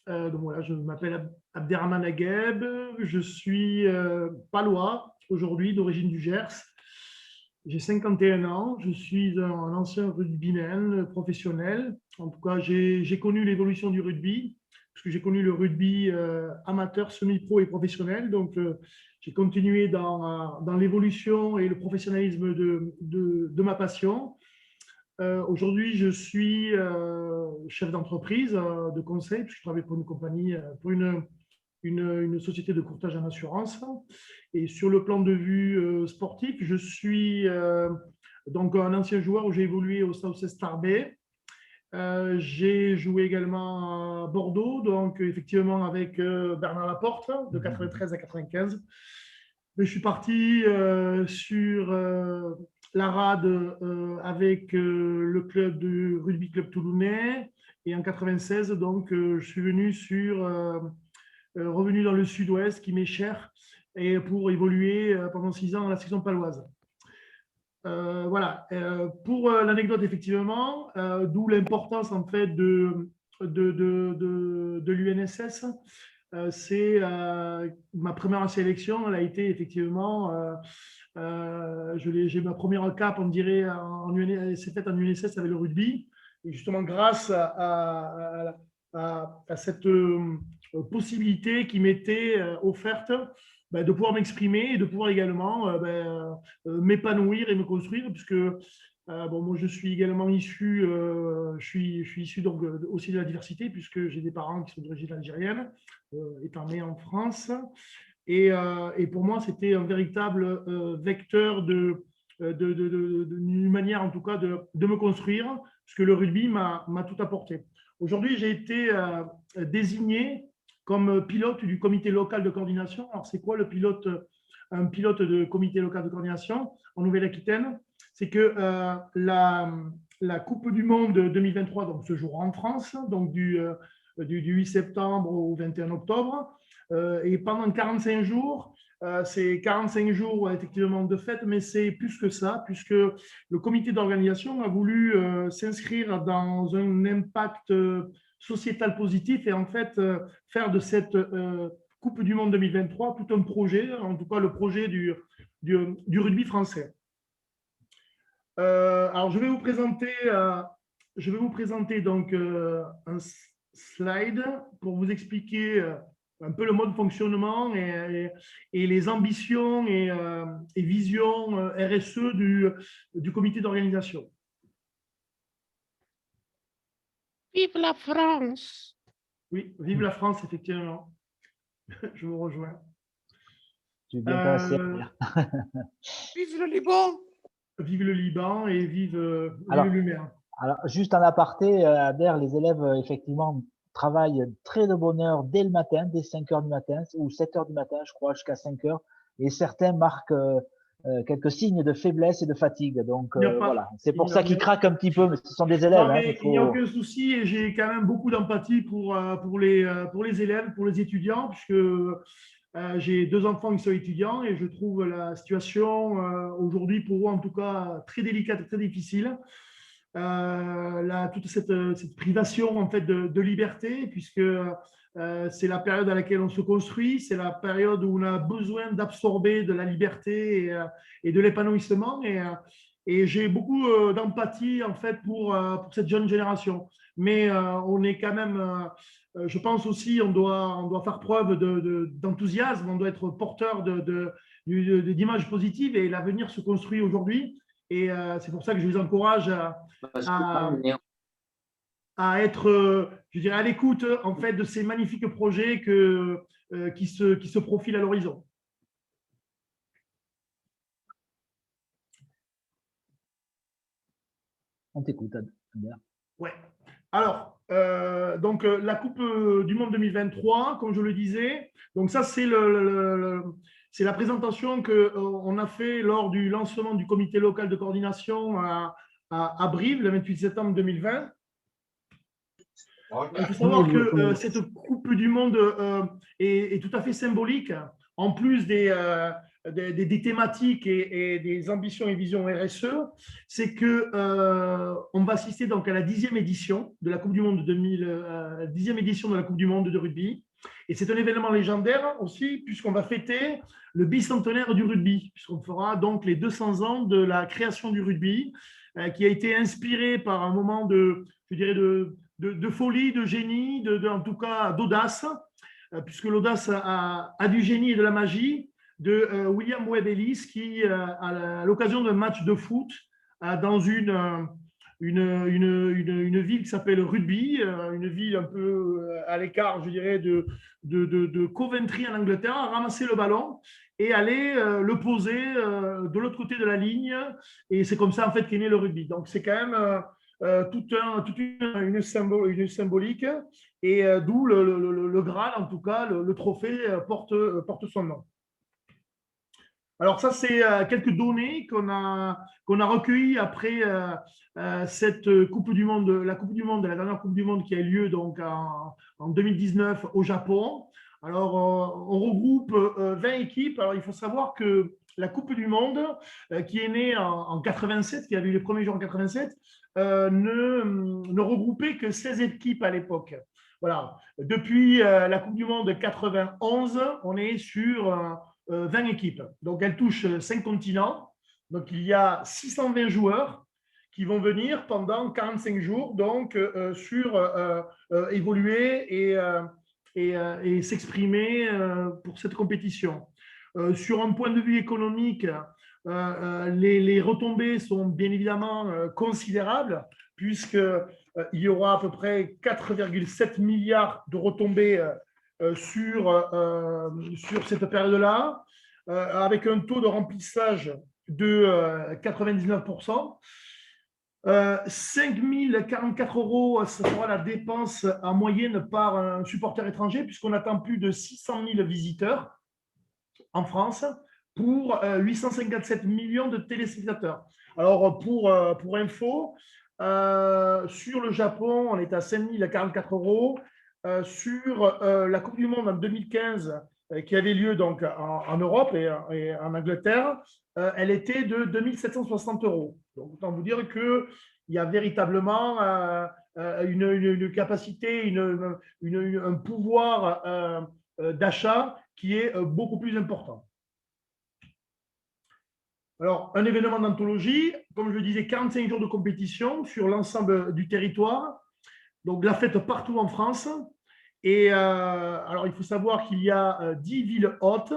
Donc voilà, je m'appelle Abderrahmane Agueb, je suis palois aujourd'hui, d'origine du Gers. J'ai 51 ans, je suis un ancien rugbyman professionnel. En tout cas, j'ai connu l'évolution du rugby, parce que j'ai connu le rugby amateur, semi-pro et professionnel. Donc, j'ai continué dans l'évolution et le professionnalisme de ma passion. Aujourd'hui, je suis chef d'entreprise de conseil, puisque je travaille pour une compagnie, pour une société de courtage en assurance. Et sur le plan de vue sportif, je suis donc un ancien joueur où j'ai évolué au Southwest Tarbais. J'ai joué également à Bordeaux, donc effectivement avec Bernard Laporte, de 93 à 95. Je suis parti sur la rade avec le club du rugby club toulonnais, et en 96, donc je suis venu revenu dans le sud-ouest qui m'est cher, et pour évoluer pendant 6 ans dans la section paloise. Voilà, pour l'anecdote, effectivement, d'où l'importance en fait de l'UNSS. C'est ma première sélection, elle a été effectivement, j'ai ma première cape, on dirait, c'est faite en UNSS avec le rugby, et justement grâce à cette possibilité qui m'était offerte de pouvoir m'exprimer et de pouvoir également m'épanouir et me construire, puisque moi je suis également issu, je suis issu donc aussi de la diversité, puisque j'ai des parents qui sont d'origine algérienne, étant né en France, et pour moi c'était un véritable vecteur d'une manière en tout cas de me construire, puisque le rugby m'a tout apporté. Aujourd'hui, j'ai été désigné comme pilote du comité local de coordination. Alors, c'est quoi un pilote de comité local de coordination en Nouvelle-Aquitaine? C'est que la Coupe du Monde 2023 donc, se jouera en France, donc du 8 septembre au 21 octobre. Et pendant 45 jours, c'est 45 jours effectivement de fête, mais c'est plus que ça, puisque le comité d'organisation a voulu s'inscrire dans un impact sociétal positif et en fait faire de cette Coupe du Monde 2023 tout un projet, en tout cas le projet du rugby français. Alors je vais vous présenter donc un slide pour vous expliquer un peu le mode de fonctionnement et les ambitions et visions RSE du comité d'organisation. Vive la France! Oui, vive la France, effectivement. Je vous rejoins. Tu es bien passé. Vive le Liban! Vive le Liban et vive l'humain. Alors, juste en aparté, Abder, les élèves, effectivement, travaillent très de bonne heure dès le matin, dès 5 h du matin, ou 7 h du matin, je crois, jusqu'à 5 h. Et certains marquent quelques signes de faiblesse et de fatigue. Donc, voilà. C'est pour ça qu'ils craquent un petit peu, mais ce sont des élèves. Non, il n'y a aucun souci, et j'ai quand même beaucoup d'empathie pour les élèves, pour les étudiants, puisque j'ai 2 enfants qui sont étudiants, et je trouve la situation aujourd'hui, pour eux en tout cas, très délicate et très difficile. Toute cette privation en fait de liberté, puisque c'est la période à laquelle on se construit, c'est la période où on a besoin d'absorber de la liberté et de l'épanouissement, et j'ai beaucoup d'empathie en fait pour cette jeune génération. Mais on est quand même, je pense aussi, on doit faire preuve d'enthousiasme, on doit être porteur d'images positives, et l'avenir se construit aujourd'hui. Et c'est pour ça que je vous encourage à être, je dirais, à l'écoute en fait de ces magnifiques projets qui se profilent à l'horizon. On t'écoute, Abder. Ouais. Alors, donc la Coupe du Monde 2023, comme je le disais, donc ça c'est c'est la présentation qu'on a fait lors du lancement du comité local de coordination à Brive, le 28 septembre 2020. Il faut savoir que cette Coupe du Monde est tout à fait symbolique. En plus des thématiques et des ambitions et visions RSE, c'est qu'on va assister donc à la 10e édition de la Coupe du Monde 10e édition de la Coupe du Monde de rugby. Et c'est un événement légendaire aussi, puisqu'on va fêter le bicentenaire du rugby, puisqu'on fera donc les 200 ans de la création du rugby, qui a été inspiré par un moment de folie, de génie, en tout cas d'audace, puisque l'audace a du génie et de la magie, de William Webb Ellis, qui, à l'occasion d'un match de foot dans une ville qui s'appelle Rugby, une ville un peu à l'écart, je dirais, de Coventry en Angleterre, a ramassé le ballon et allait le poser de l'autre côté de la ligne. Et c'est comme ça, en fait, qu'est né le rugby. Donc, c'est quand même toute une symbolique, et d'où le Graal, en tout cas, le trophée porte son nom. Alors ça, c'est quelques données qu'on a recueillies après cette Coupe du Monde, la dernière Coupe du Monde qui a eu lieu donc en 2019 au Japon. Alors, on regroupe 20 équipes. Alors, il faut savoir que la Coupe du Monde, qui est née en 87, qui a eu le premier jour en 87, ne regroupait que 16 équipes à l'époque. Voilà. Depuis la Coupe du Monde 91, on est sur 20 équipes. Donc, elles touchent 5 continents. Donc, il y a 620 joueurs qui vont venir pendant 45 jours, donc évoluer et s'exprimer pour cette compétition. Sur un point de vue économique, les retombées sont bien évidemment considérables, puisqu'il y aura à peu près 4,7 milliards de retombées sur cette période-là, avec un taux de remplissage de 99%. 5 044 €, ce sera la dépense en moyenne par un supporter étranger, puisqu'on attend plus de 600 000 visiteurs en France pour 857 millions de téléspectateurs. Alors, pour info, sur le Japon, on est à 5 044 €. Sur la Coupe du Monde en 2015, qui avait lieu donc en Europe et en Angleterre, elle était de 2 760 €. Donc, autant vous dire qu'il y a véritablement une capacité, un pouvoir d'achat qui est beaucoup plus important. Alors, un événement d'anthologie, comme je le disais, 45 jours de compétition sur l'ensemble du territoire. Donc, la fête partout en France. Et alors, il faut savoir qu'il y a 10 villes hôtes.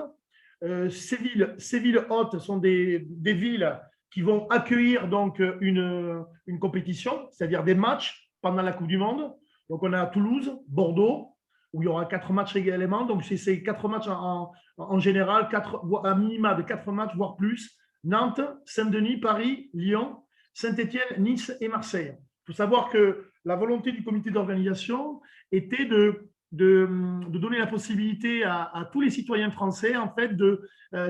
Ces villes hôtes sont des villes qui vont accueillir donc une compétition, c'est-à-dire des matchs pendant la Coupe du Monde. Donc, on a Toulouse, Bordeaux, où il y aura 4 matchs également. Donc, c'est 4 matchs en général, un minima de 4 matchs, voire plus. Nantes, Saint-Denis, Paris, Lyon, Saint-Étienne, Nice et Marseille. Il faut savoir que la volonté du comité d'organisation était de donner la possibilité à tous les citoyens français, en fait,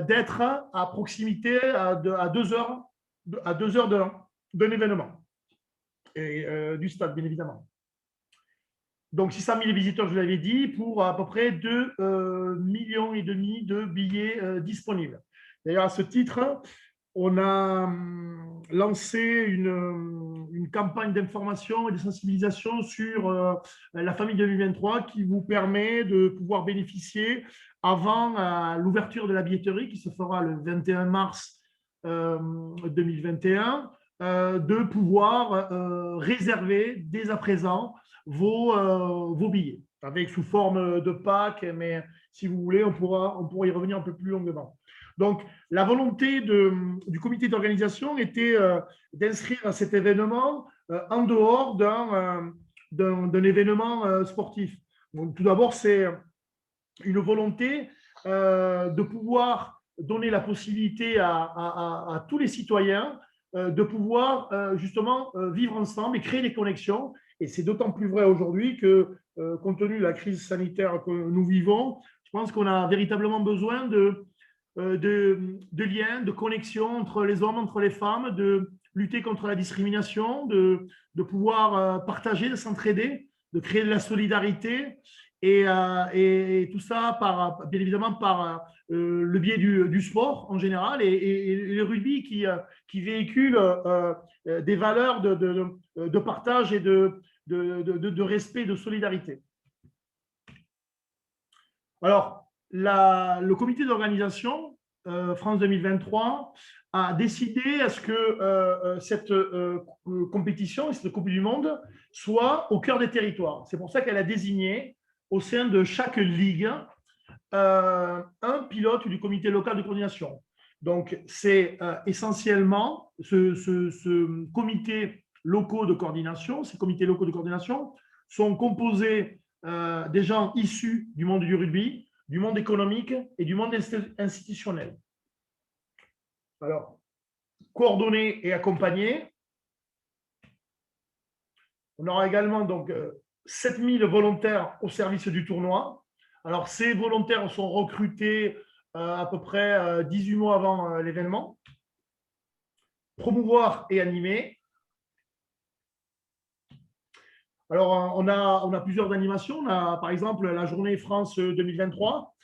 d'être à proximité à 2 heures d'un événement et du stade, bien évidemment. Donc, 600 000 visiteurs, je l'avais dit, pour à peu près 2,5 millions de billets disponibles. D'ailleurs, à ce titre, on a lancé une campagne d'information et de sensibilisation sur la famille 2023 qui vous permet de pouvoir bénéficier avant l'ouverture de la billetterie qui se fera le 21 mars 2021, de pouvoir réserver dès à présent vos billets, avec sous forme de pack, mais si vous voulez, on pourra y revenir un peu plus longuement. Donc, la volonté du comité d'organisation était d'inscrire cet événement en dehors d'un événement sportif. Donc, tout d'abord, c'est une volonté de pouvoir donner la possibilité à tous les citoyens de pouvoir justement vivre ensemble et créer des connexions. Et c'est d'autant plus vrai aujourd'hui que, compte tenu de la crise sanitaire que nous vivons, je pense qu'on a véritablement besoin de liens, de connexions entre les hommes, entre les femmes, de lutter contre la discrimination, de pouvoir partager, de s'entraider, de créer de la solidarité et tout ça, bien évidemment, par le biais du sport en général et le rugby qui véhicule des valeurs de partage et de respect, de solidarité. Alors, le comité d'organisation France 2023 a décidé à ce que cette compétition, cette Coupe du Monde, soit au cœur des territoires. C'est pour ça qu'elle a désigné au sein de chaque ligue un pilote du comité local de coordination. Donc, c'est essentiellement ce comité locaux de coordination. Ces comités locaux de coordination sont composés des gens issus du monde du rugby, du monde économique et du monde institutionnel. Alors, coordonnés et accompagnés. On aura également donc 7000 volontaires au service du tournoi. Alors, ces volontaires sont recrutés à peu près 18 mois avant l'événement. Promouvoir et animer. Alors, on a plusieurs animations. On a par exemple la journée France 2023,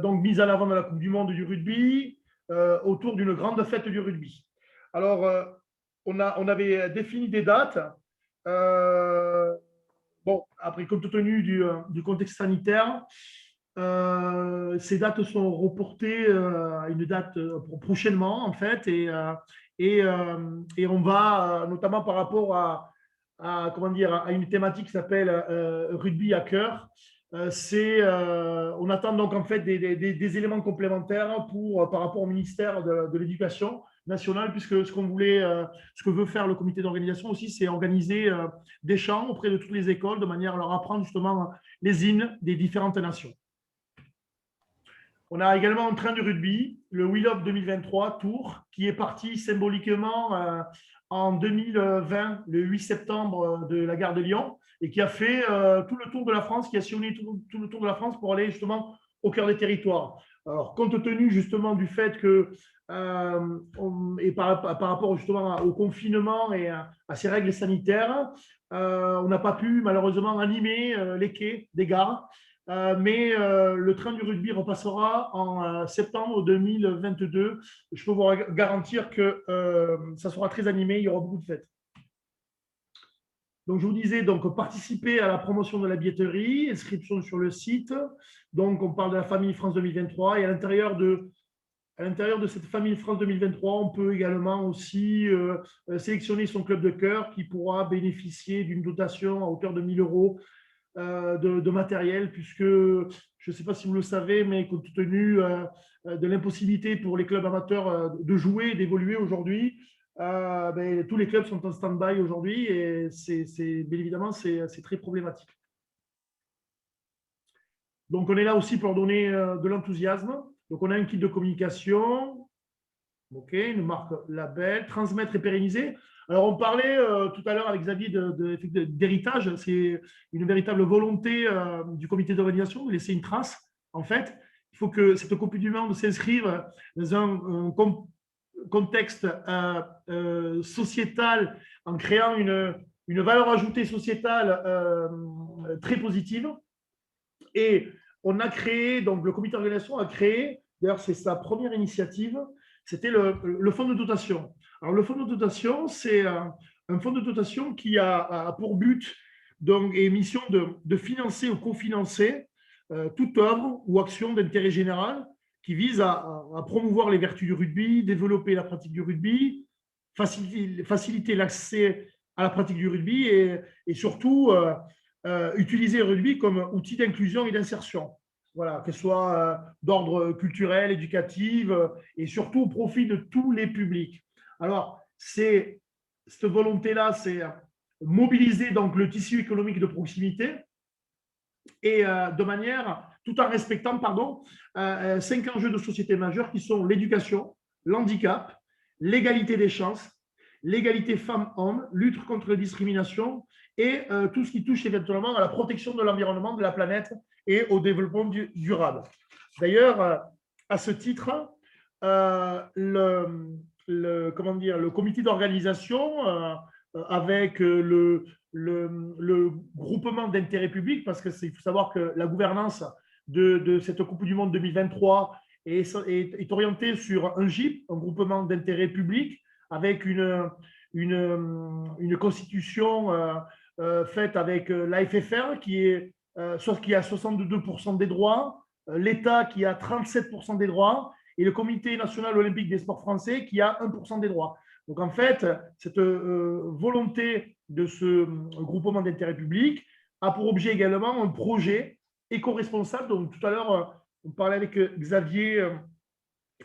donc mise à l'avant de la Coupe du Monde du rugby, autour d'une grande fête du rugby. Alors, on avait défini des dates. Bon, après, compte tenu du contexte sanitaire, ces dates sont reportées à une date prochainement, en fait, et on va, notamment par rapport à une thématique qui s'appelle Rugby à cœur. On attend donc en fait des éléments complémentaires par rapport au ministère de l'Éducation nationale, puisque ce que veut faire le comité d'organisation aussi, c'est organiser des chants auprès de toutes les écoles de manière à leur apprendre justement les hymnes des différentes nations. On a également un train du rugby, le Wheel Up 2023 Tour, qui est parti symboliquement en 2020, le 8 septembre de la gare de Lyon, et qui a fait tout le tour de la France, qui a sillonné tout le tour de la France pour aller justement au cœur des territoires. Alors, compte tenu justement du fait que, et par rapport justement au confinement et à ces règles sanitaires, on n'a pas pu malheureusement animer les quais des gares, mais le train du rugby repassera en septembre 2022. Je peux vous garantir que ça sera très animé, il y aura beaucoup de fêtes. Donc, je vous disais, donc, participer à la promotion de la billetterie, inscription sur le site. Donc, on parle de la famille France 2023 et à l'intérieur de cette famille France 2023, on peut également aussi sélectionner son club de cœur qui pourra bénéficier d'une dotation à hauteur de 1 000 euros de matériel, puisque je ne sais pas si vous le savez, mais compte tenu de l'impossibilité pour les clubs amateurs de jouer et d'évoluer aujourd'hui, tous les clubs sont en stand-by aujourd'hui et bien évidemment, c'est très problématique. Donc, on est là aussi pour donner de l'enthousiasme. Donc, on a un kit de communication, une marque label, transmettre et pérenniser. Alors, on parlait tout à l'heure avec Xavier d'héritage. C'est une véritable volonté du comité d'organisation de laisser une trace. En fait, il faut que cette Coupe du Monde s'inscrive dans un contexte sociétal en créant une valeur ajoutée sociétale très positive. Et on a créé, donc le comité d'organisation a créé, d'ailleurs c'est sa première initiative, c'était le fonds de dotation. Alors le fonds de dotation, c'est un fonds de dotation qui a pour but donc, et mission de financer ou cofinancer toute œuvre ou action d'intérêt général qui vise à promouvoir les vertus du rugby, développer la pratique du rugby, faciliter l'accès à la pratique du rugby et surtout utiliser le rugby comme outil d'inclusion et d'insertion. Voilà, que ce soit d'ordre culturel, éducatif et surtout au profit de tous les publics. Alors, cette volonté-là, c'est mobiliser donc le tissu économique de proximité et de manière, tout en respectant, 5 enjeux de société majeurs qui sont l'éducation, l'handicap, l'égalité des chances, l'égalité femmes-hommes, lutte contre la discrimination et tout ce qui touche éventuellement à la protection de l'environnement, de la planète et au développement durable. D'ailleurs, à ce titre, le comité d'organisation avec le groupement d'intérêt public, parce qu'il faut savoir que la gouvernance de cette Coupe du Monde 2023 est orientée sur un GIP, un groupement d'intérêt public, avec une constitution faite avec l'AFFR qui a 62% des droits, l'État qui a 37% des droits et le Comité national olympique des sports français qui a 1% des droits. Donc en fait, cette volonté de ce groupement d'intérêt public a pour objet également un projet éco-responsable. Donc tout à l'heure, on parlait avec Xavier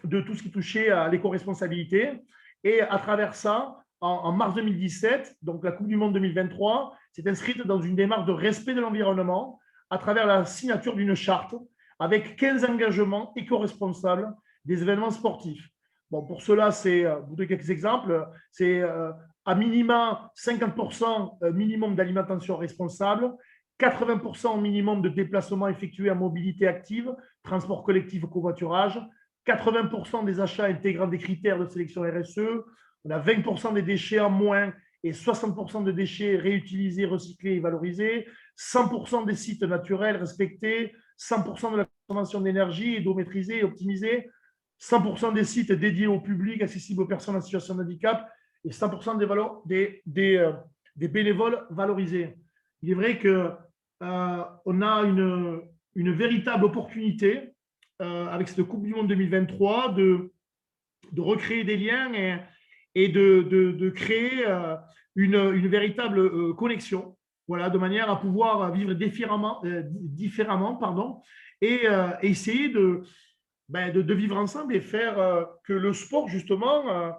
de tout ce qui touchait à l'éco-responsabilité. Et à travers ça, en mars 2017, donc la Coupe du Monde 2023 s'est inscrite dans une démarche de respect de l'environnement à travers la signature d'une charte avec 15 engagements éco-responsables des événements sportifs. Bon, pour cela, vous donner quelques exemples, c'est à minima 50% minimum d'alimentation responsable, 80% minimum de déplacements effectués en mobilité active, transport collectif ou covoiturage, 80% des achats intégrant des critères de sélection RSE, on a 20% des déchets en moins et 60% de déchets réutilisés, recyclés et valorisés, 100% des sites naturels respectés, 100% de la consommation d'énergie et d'eau maîtrisée et optimisée, 100% des sites dédiés au public, accessibles aux personnes en situation de handicap et 100% des bénévoles valorisés. Il est vrai qu'on a une véritable opportunité avec cette Coupe du Monde 2023 de recréer des liens et de créer une véritable connexion, voilà, de manière à pouvoir vivre différemment et essayer de vivre ensemble et faire que le sport, justement,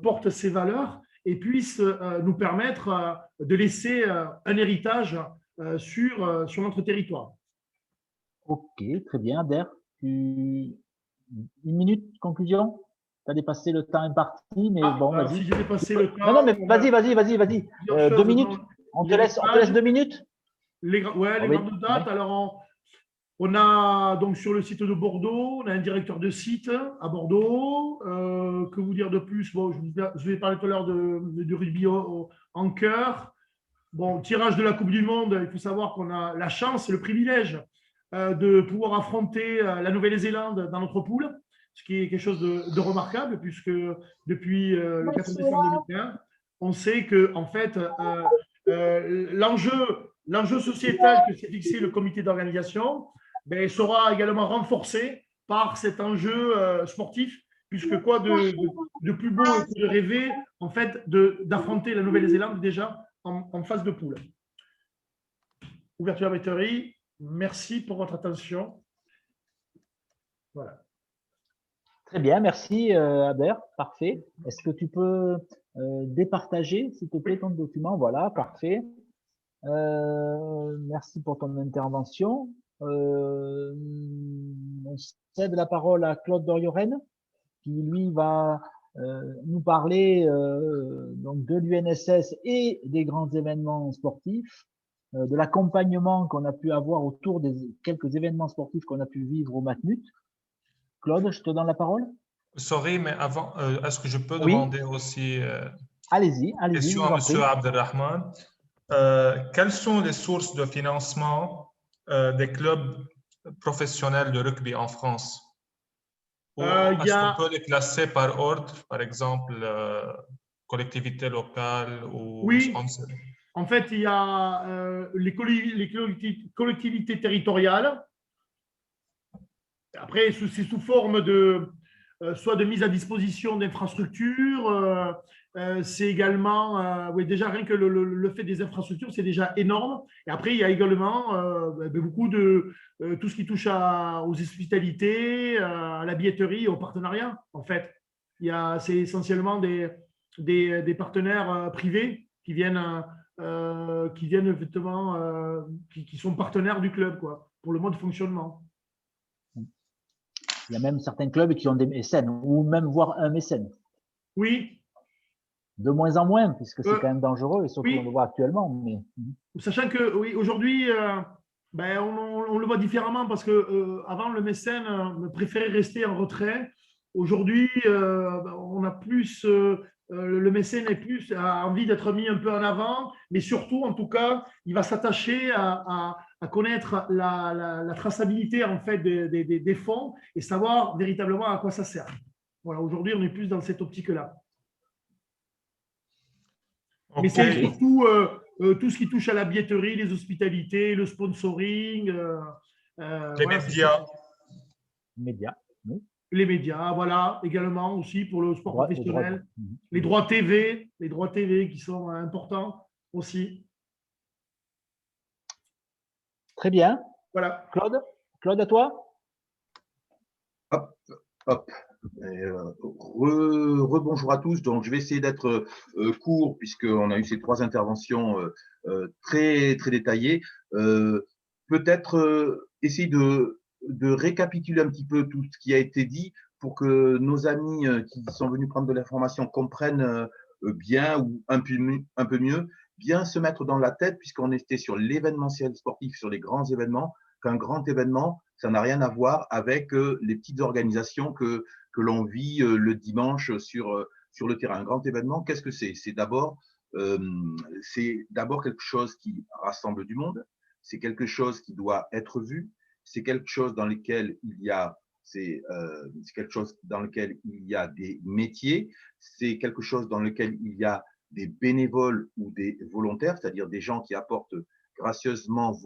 porte ses valeurs et puisse nous permettre de laisser un héritage sur notre territoire. Ok, très bien. Adair, une minute, conclusion? Tu as dépassé le temps imparti, mais bon, vas-y. Si j'ai dépassé le temps… Non, mais vas-y. 2 minutes. On te laisse 2 minutes. Les grandes dates. Alors, on a donc sur le site de Bordeaux, on a un directeur de site à Bordeaux. Que vous dire de plus? Bon, je vais parler tout à l'heure du rugby en chœur. Bon, tirage de la Coupe du Monde, il faut savoir qu'on a la chance et le privilège de pouvoir affronter la Nouvelle-Zélande dans notre poule, ce qui est quelque chose de remarquable, puisque depuis le 4 décembre 2021, on sait que en fait, l'enjeu sociétal que s'est fixé le comité d'organisation sera également renforcé par cet enjeu sportif, puisque quoi de plus beau que de rêver en fait d'affronter la Nouvelle-Zélande déjà en phase de poule. Ouverture à Métairie, merci pour votre attention. Voilà. Très bien, merci Adair, parfait. Est-ce que tu peux départager, s'il te plaît, ton document? Voilà, parfait. Merci pour ton intervention. On cède la parole à Claude Dorioren, qui lui va nous parler donc de l'UNSS et des grands événements sportifs, de l'accompagnement qu'on a pu avoir autour des quelques événements sportifs qu'on a pu vivre au Matmut. Claude, je te donne la parole. Sorry, mais avant, est-ce que je peux demander aussi allez-y, question à M. Abdelrahman. Quelles sont les sources de financement des clubs professionnels de rugby en France? Est-ce qu'on peut les classer par ordre, par exemple, collectivité locale ou sponsor? En fait, il y a les collectivités territoriales. Après, c'est sous forme soit de mise à disposition d'infrastructures. C'est également, déjà rien que le fait des infrastructures, c'est déjà énorme. Et après, il y a également beaucoup de tout ce qui touche aux hospitalités, à la billetterie, au partenariat. En fait, c'est essentiellement des partenaires privés qui viennent effectivement, qui sont partenaires du club, quoi, pour le mode de fonctionnement. Il y a même certains clubs qui ont des mécènes, ou même voire un mécène. Oui. De moins en moins, puisque c'est quand même dangereux, et surtout on le voit actuellement. Mais… Sachant que oui, aujourd'hui, on le voit différemment, parce que avant le mécène préférait rester en retrait. Aujourd'hui, on a plus le mécène a envie d'être mis un peu en avant, mais surtout, en tout cas, il va s'attacher à connaître la traçabilité en fait des fonds et savoir véritablement à quoi ça sert. Voilà, aujourd'hui, on est plus dans cette optique-là. Okay. Mais c'est surtout tout ce qui touche à la billetterie, les hospitalités, le sponsoring. Les médias. Les médias, voilà, également aussi pour le sport professionnel. Les droits TV qui sont importants aussi. Très bien. Voilà. Claude, à toi. Hop. Rebonjour à tous. Donc, je vais essayer d'être court puisqu'on a eu ces 3 interventions très détaillées. Peut-être essayer de récapituler un petit peu tout ce qui a été dit pour que nos amis qui sont venus prendre de l'information comprennent bien ou un peu mieux, bien se mettre dans la tête, puisqu'on était sur l'événementiel sportif, sur les grands événements, qu'un grand événement, ça n'a rien à voir avec les petites organisations que l'on vit le dimanche sur le terrain. Un grand événement, qu'est-ce que c'est? C'est d'abord quelque chose qui rassemble du monde, c'est quelque chose qui doit être vu, c'est quelque chose dans lequel il y a des métiers, c'est quelque chose dans lequel il y a des bénévoles ou des volontaires, c'est-à-dire des gens qui apportent gracieusement,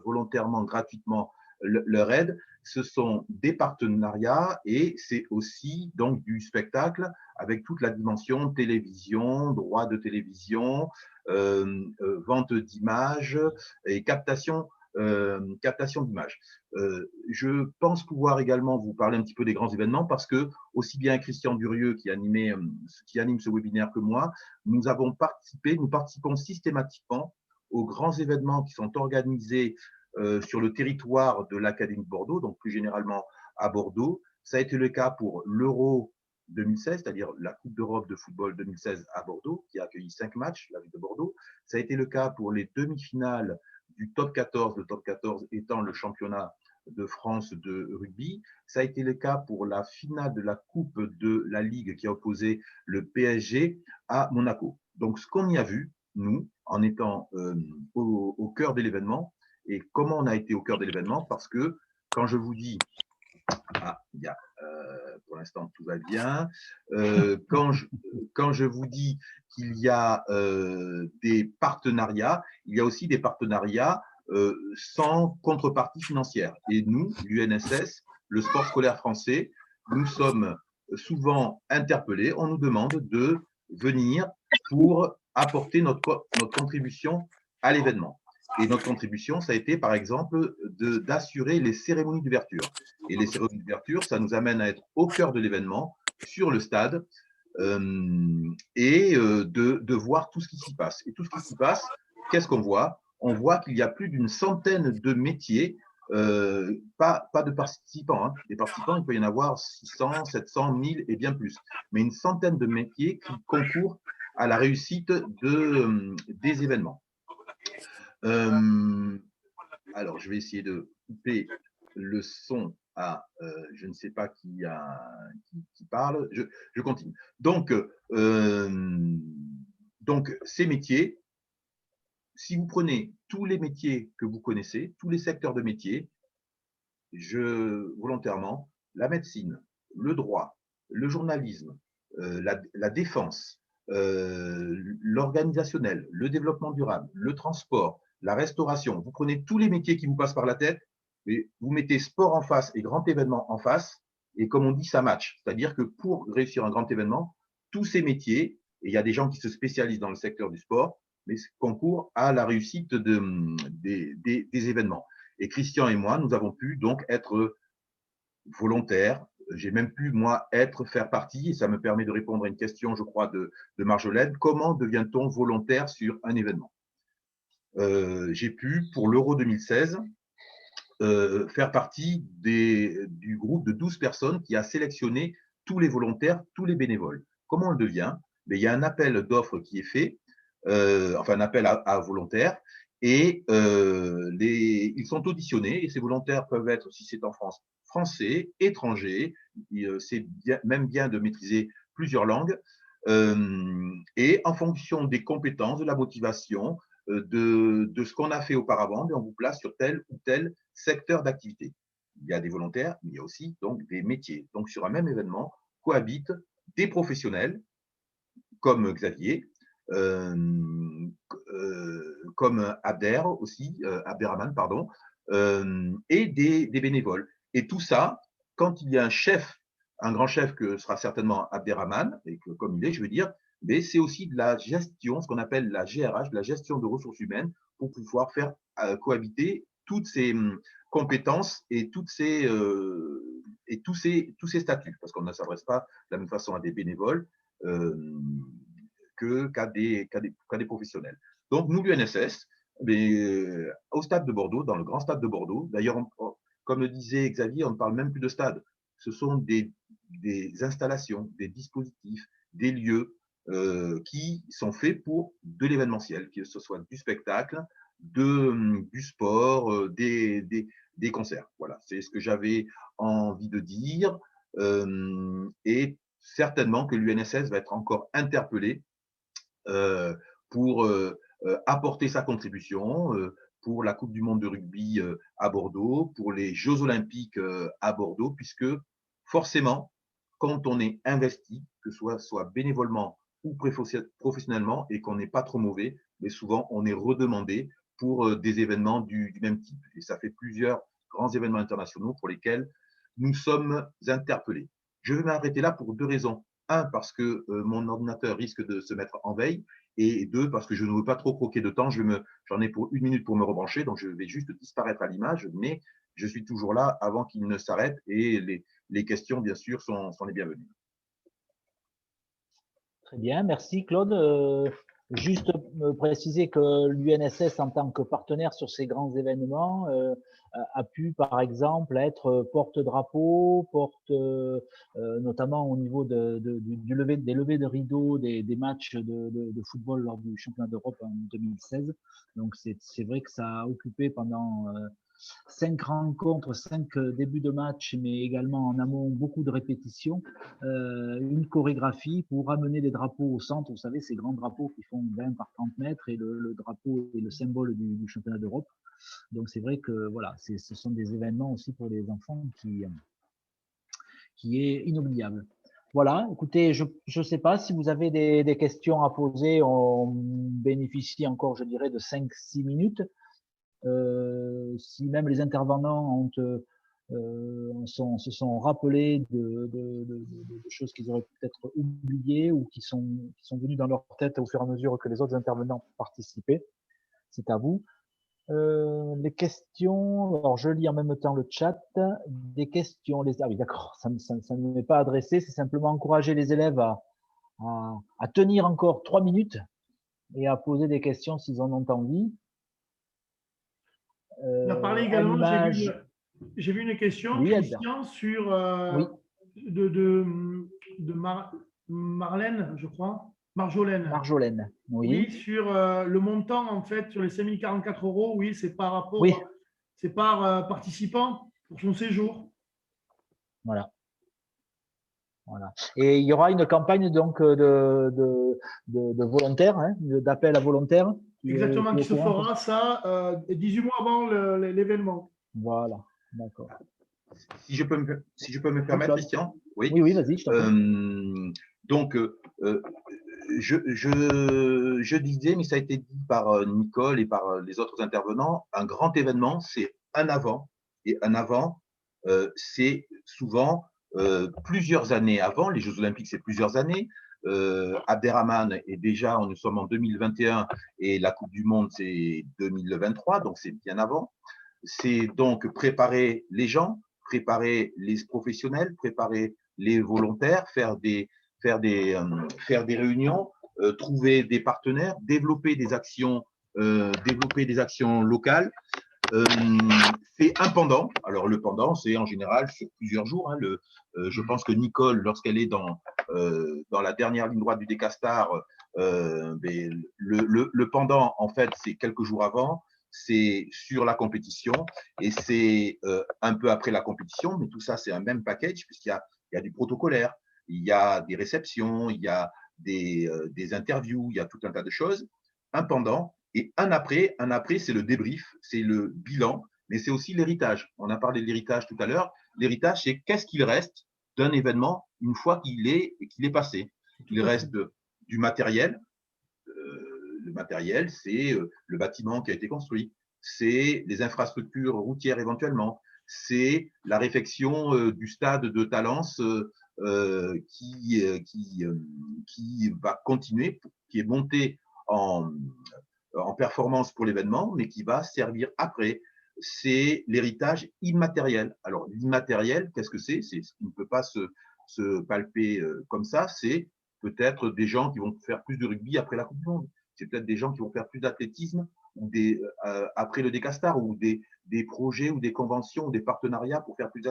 volontairement, gratuitement leur aide. Ce sont des partenariats et c'est aussi donc du spectacle avec toute la dimension télévision, droit de télévision, vente d'images et captation d'images. Je pense pouvoir également vous parler un petit peu des grands événements parce que aussi bien Christian Durieux qui anime ce webinaire que moi, nous participons systématiquement aux grands événements qui sont organisés sur le territoire de l'Académie de Bordeaux, donc plus généralement à Bordeaux. Ça a été le cas pour l'Euro 2016, c'est-à-dire la Coupe d'Europe de football 2016 à Bordeaux, qui a accueilli 5 matchs, la ville de Bordeaux. Ça a été le cas pour les demi-finales du top 14, le top 14 étant le championnat de France de rugby. Ça a été le cas pour la finale de la Coupe de la Ligue qui a opposé le PSG à Monaco. Donc, ce qu'on y a vu, nous, en étant au cœur de l'événement, et comment on a été au cœur de l'événement, parce que quand je vous dis, pour l'instant tout va bien, quand je vous dis qu'il y a des partenariats, il y a aussi des partenariats sans contrepartie financière. Et nous, l'UNSS, le sport scolaire français, nous sommes souvent interpellés, on nous demande de venir pour apporter notre contribution à l'événement. Et notre contribution, ça a été par exemple d'assurer les cérémonies d'ouverture. Et les cérémonies d'ouverture, ça nous amène à être au cœur de l'événement, sur le stade, et de voir tout ce qui s'y passe. Et tout ce qui s'y passe, qu'est-ce qu'on voit? On voit qu'il y a plus d'une centaine de métiers, pas de participants. Hein. Des participants, il peut y en avoir 600, 700, 1000 et bien plus. Mais une centaine de métiers qui concourent à la réussite des événements. Alors, je vais essayer de couper le son à je ne sais pas qui parle. Je continue. Donc, ces métiers, si vous prenez tous les métiers que vous connaissez, tous les secteurs de métiers, volontairement, la médecine, le droit, le journalisme, la défense, l'organisationnel, le développement durable, le transport, la restauration, vous prenez tous les métiers qui vous passent par la tête, et vous mettez sport en face et grand événement en face, et comme on dit, ça match. C'est-à-dire que pour réussir un grand événement, tous ces métiers, et il y a des gens qui se spécialisent dans le secteur du sport, mais concourent à la réussite des événements. Et Christian et moi, nous avons pu donc être volontaires. J'ai même pu, moi, faire partie, et ça me permet de répondre à une question, je crois, de Marjolaine. Comment devient-on volontaire sur un événement? J'ai pu, pour l'Euro 2016, faire partie du groupe de 12 personnes qui a sélectionné tous les volontaires, tous les bénévoles. Comment on le devient? Il y a un appel d'offres qui est fait, enfin un appel à volontaires, et ils sont auditionnés, et ces volontaires peuvent être, si c'est en France, français, étrangers, c'est même bien de maîtriser plusieurs langues. Et en fonction des compétences, de la motivation, de ce qu'on a fait auparavant, on vous place sur tel ou tel secteur d'activité. Il y a des volontaires, mais il y a aussi donc des métiers. Donc sur un même événement cohabitent des professionnels comme Xavier, comme Abderrahman, pardon, et des bénévoles. Et tout ça, quand il y a un chef, un grand chef que sera certainement Abderrahman, et que, comme il est, je veux dire, mais c'est aussi de la gestion, ce qu'on appelle la GRH, de la gestion de ressources humaines, pour pouvoir faire cohabiter toutes ces compétences et tous ces statuts, parce qu'on ne s'adresse pas de la même façon à des bénévoles qu'à des professionnels. Donc, nous, l'UNSS, au stade de Bordeaux, dans le grand stade de Bordeaux, d'ailleurs, comme le disait Xavier, on ne parle même plus de stade. Ce sont des installations, des dispositifs, des lieux qui sont faits pour de l'événementiel, que ce soit du spectacle, du sport, des concerts. Voilà, c'est ce que j'avais envie de dire. Et certainement que l'UNSS va être encore interpellée pour apporter sa contribution pour la Coupe du monde de rugby à Bordeaux, pour les Jeux olympiques à Bordeaux, puisque forcément, quand on est investi, que ce soit bénévolement ou professionnellement, et qu'on n'est pas trop mauvais, mais souvent on est redemandé pour des événements du même type. Et ça fait plusieurs grands événements internationaux pour lesquels nous sommes interpellés. Je vais m'arrêter là pour deux raisons. Un, parce que mon ordinateur risque de se mettre en veille, et deux, parce que je ne veux pas trop croquer de temps. J'en ai pour 1 minute pour me rebrancher, donc je vais juste disparaître à l'image, mais je suis toujours là avant qu'il ne s'arrête, et les questions, bien sûr, sont les bienvenues. Très bien, merci Claude. Juste préciser que l'UNSS, en tant que partenaire sur ces grands événements, a pu, par exemple, être porte-drapeau, notamment au niveau des levées de rideaux des matchs de football lors du championnat d'Europe en 2016. Donc, c'est vrai que ça a occupé pendant 5 rencontres, 5 débuts de match, mais également en amont beaucoup de répétitions, une chorégraphie pour amener les drapeaux au centre. Vous savez, ces grands drapeaux qui font 20 par 30 mètres, et le drapeau est le symbole du championnat d'Europe. Donc c'est vrai que voilà, ce sont des événements aussi pour les enfants qui est inoubliable. Voilà, écoutez, je ne sais pas si vous avez des questions à poser. On bénéficie encore, je dirais, de 5-6 minutes. Si même les intervenants se sont rappelés de choses qu'ils auraient peut-être oubliées ou qui sont venues dans leur tête au fur et à mesure que les autres intervenants participaient, c'est à vous. Les questions, alors je lis en même temps le chat, des questions, ah oui d'accord, ça ne m'est pas adressé, c'est simplement encourager les élèves à tenir encore 3 minutes et à poser des questions s'ils en ont envie. On a parlé également, j'ai vu une question, oui, Christian, sur de Marlène, je crois, Marjolaine, oui. Oui, sur le montant, en fait, sur les 5 044 €, oui, c'est par rapport, c'est par participant pour son séjour. Voilà. Et il y aura une campagne donc de volontaires, hein, d'appel à volontaires. Exactement, qui se fera ça 18 mois avant l'événement. Voilà, d'accord. Si je peux me permettre, Christian. Oui, vas-y. Donc, je disais, mais ça a été dit par Nicole et par les autres intervenants, un grand événement, c'est un avant. Et un avant, c'est souvent plusieurs années avant. Les Jeux Olympiques, c'est plusieurs années. Abderrahman est déjà, nous sommes en 2021 et la Coupe du Monde, c'est 2023, donc c'est bien avant. C'est donc préparer les gens, préparer les professionnels, préparer les volontaires, faire des réunions, trouver des partenaires, développer des actions locales. C'est un pendant. Alors le pendant, c'est en général sur plusieurs jours. Hein. Je pense que Nicole, lorsqu'elle est dans la dernière ligne droite du Décastar, le pendant, en fait, c'est quelques jours avant. C'est sur la compétition et c'est un peu après la compétition, mais tout ça, c'est un même package puisqu'il y a du protocolaire, il y a des réceptions, il y a des interviews, il y a tout un tas de choses. Un pendant et un après. Un après, c'est le débrief, c'est le bilan, mais c'est aussi l'héritage. On a parlé de l'héritage tout à l'heure. L'héritage, c'est qu'est-ce qu'il reste d'un événement une fois qu'il est passé. Il reste du matériel. Le matériel, c'est le bâtiment qui a été construit, c'est les infrastructures routières éventuellement, c'est la réfection du stade de Talence qui va continuer, qui est monté en performance pour l'événement, mais qui va servir après. C'est l'héritage immatériel. Alors, l'immatériel, qu'est-ce que c'est? Ce qui ne peut pas se palper comme ça, c'est peut-être des gens qui vont faire plus de rugby après la Coupe du Monde. C'est peut-être des gens qui vont faire plus d'athlétisme après le Décastar, ou des projets ou des conventions ou des partenariats pour faire plus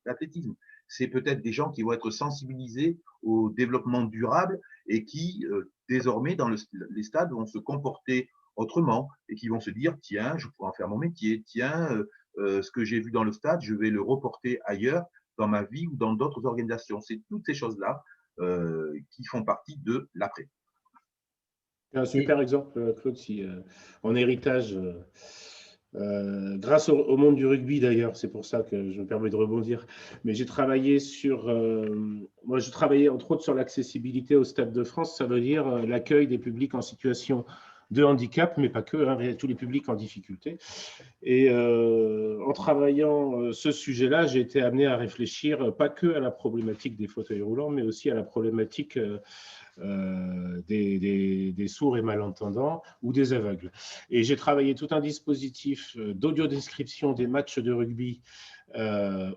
d'athlétisme. C'est peut-être des gens qui vont être sensibilisés au développement durable et qui, désormais, dans les stades, vont se comporter autrement et qui vont se dire, tiens, je pourrais en faire mon métier, tiens, ce que j'ai vu dans le stade, je vais le reporter ailleurs dans ma vie ou dans d'autres organisations. C'est toutes ces choses-là qui font partie de l'après. Un super exemple, Claude, si, en héritage, grâce au monde du rugby d'ailleurs, c'est pour ça que je me permets de rebondir, mais j'ai travaillé moi je travaillais entre autres sur l'accessibilité au Stade de France, ça veut dire l'accueil des publics en situation de handicap, mais pas que, hein, tous les publics en difficulté. Et en travaillant ce sujet-là, j'ai été amené à réfléchir pas que à la problématique des fauteuils roulants, mais aussi à la problématique des sourds et malentendants ou des aveugles. Et j'ai travaillé tout un dispositif d'audio-description des matchs de rugby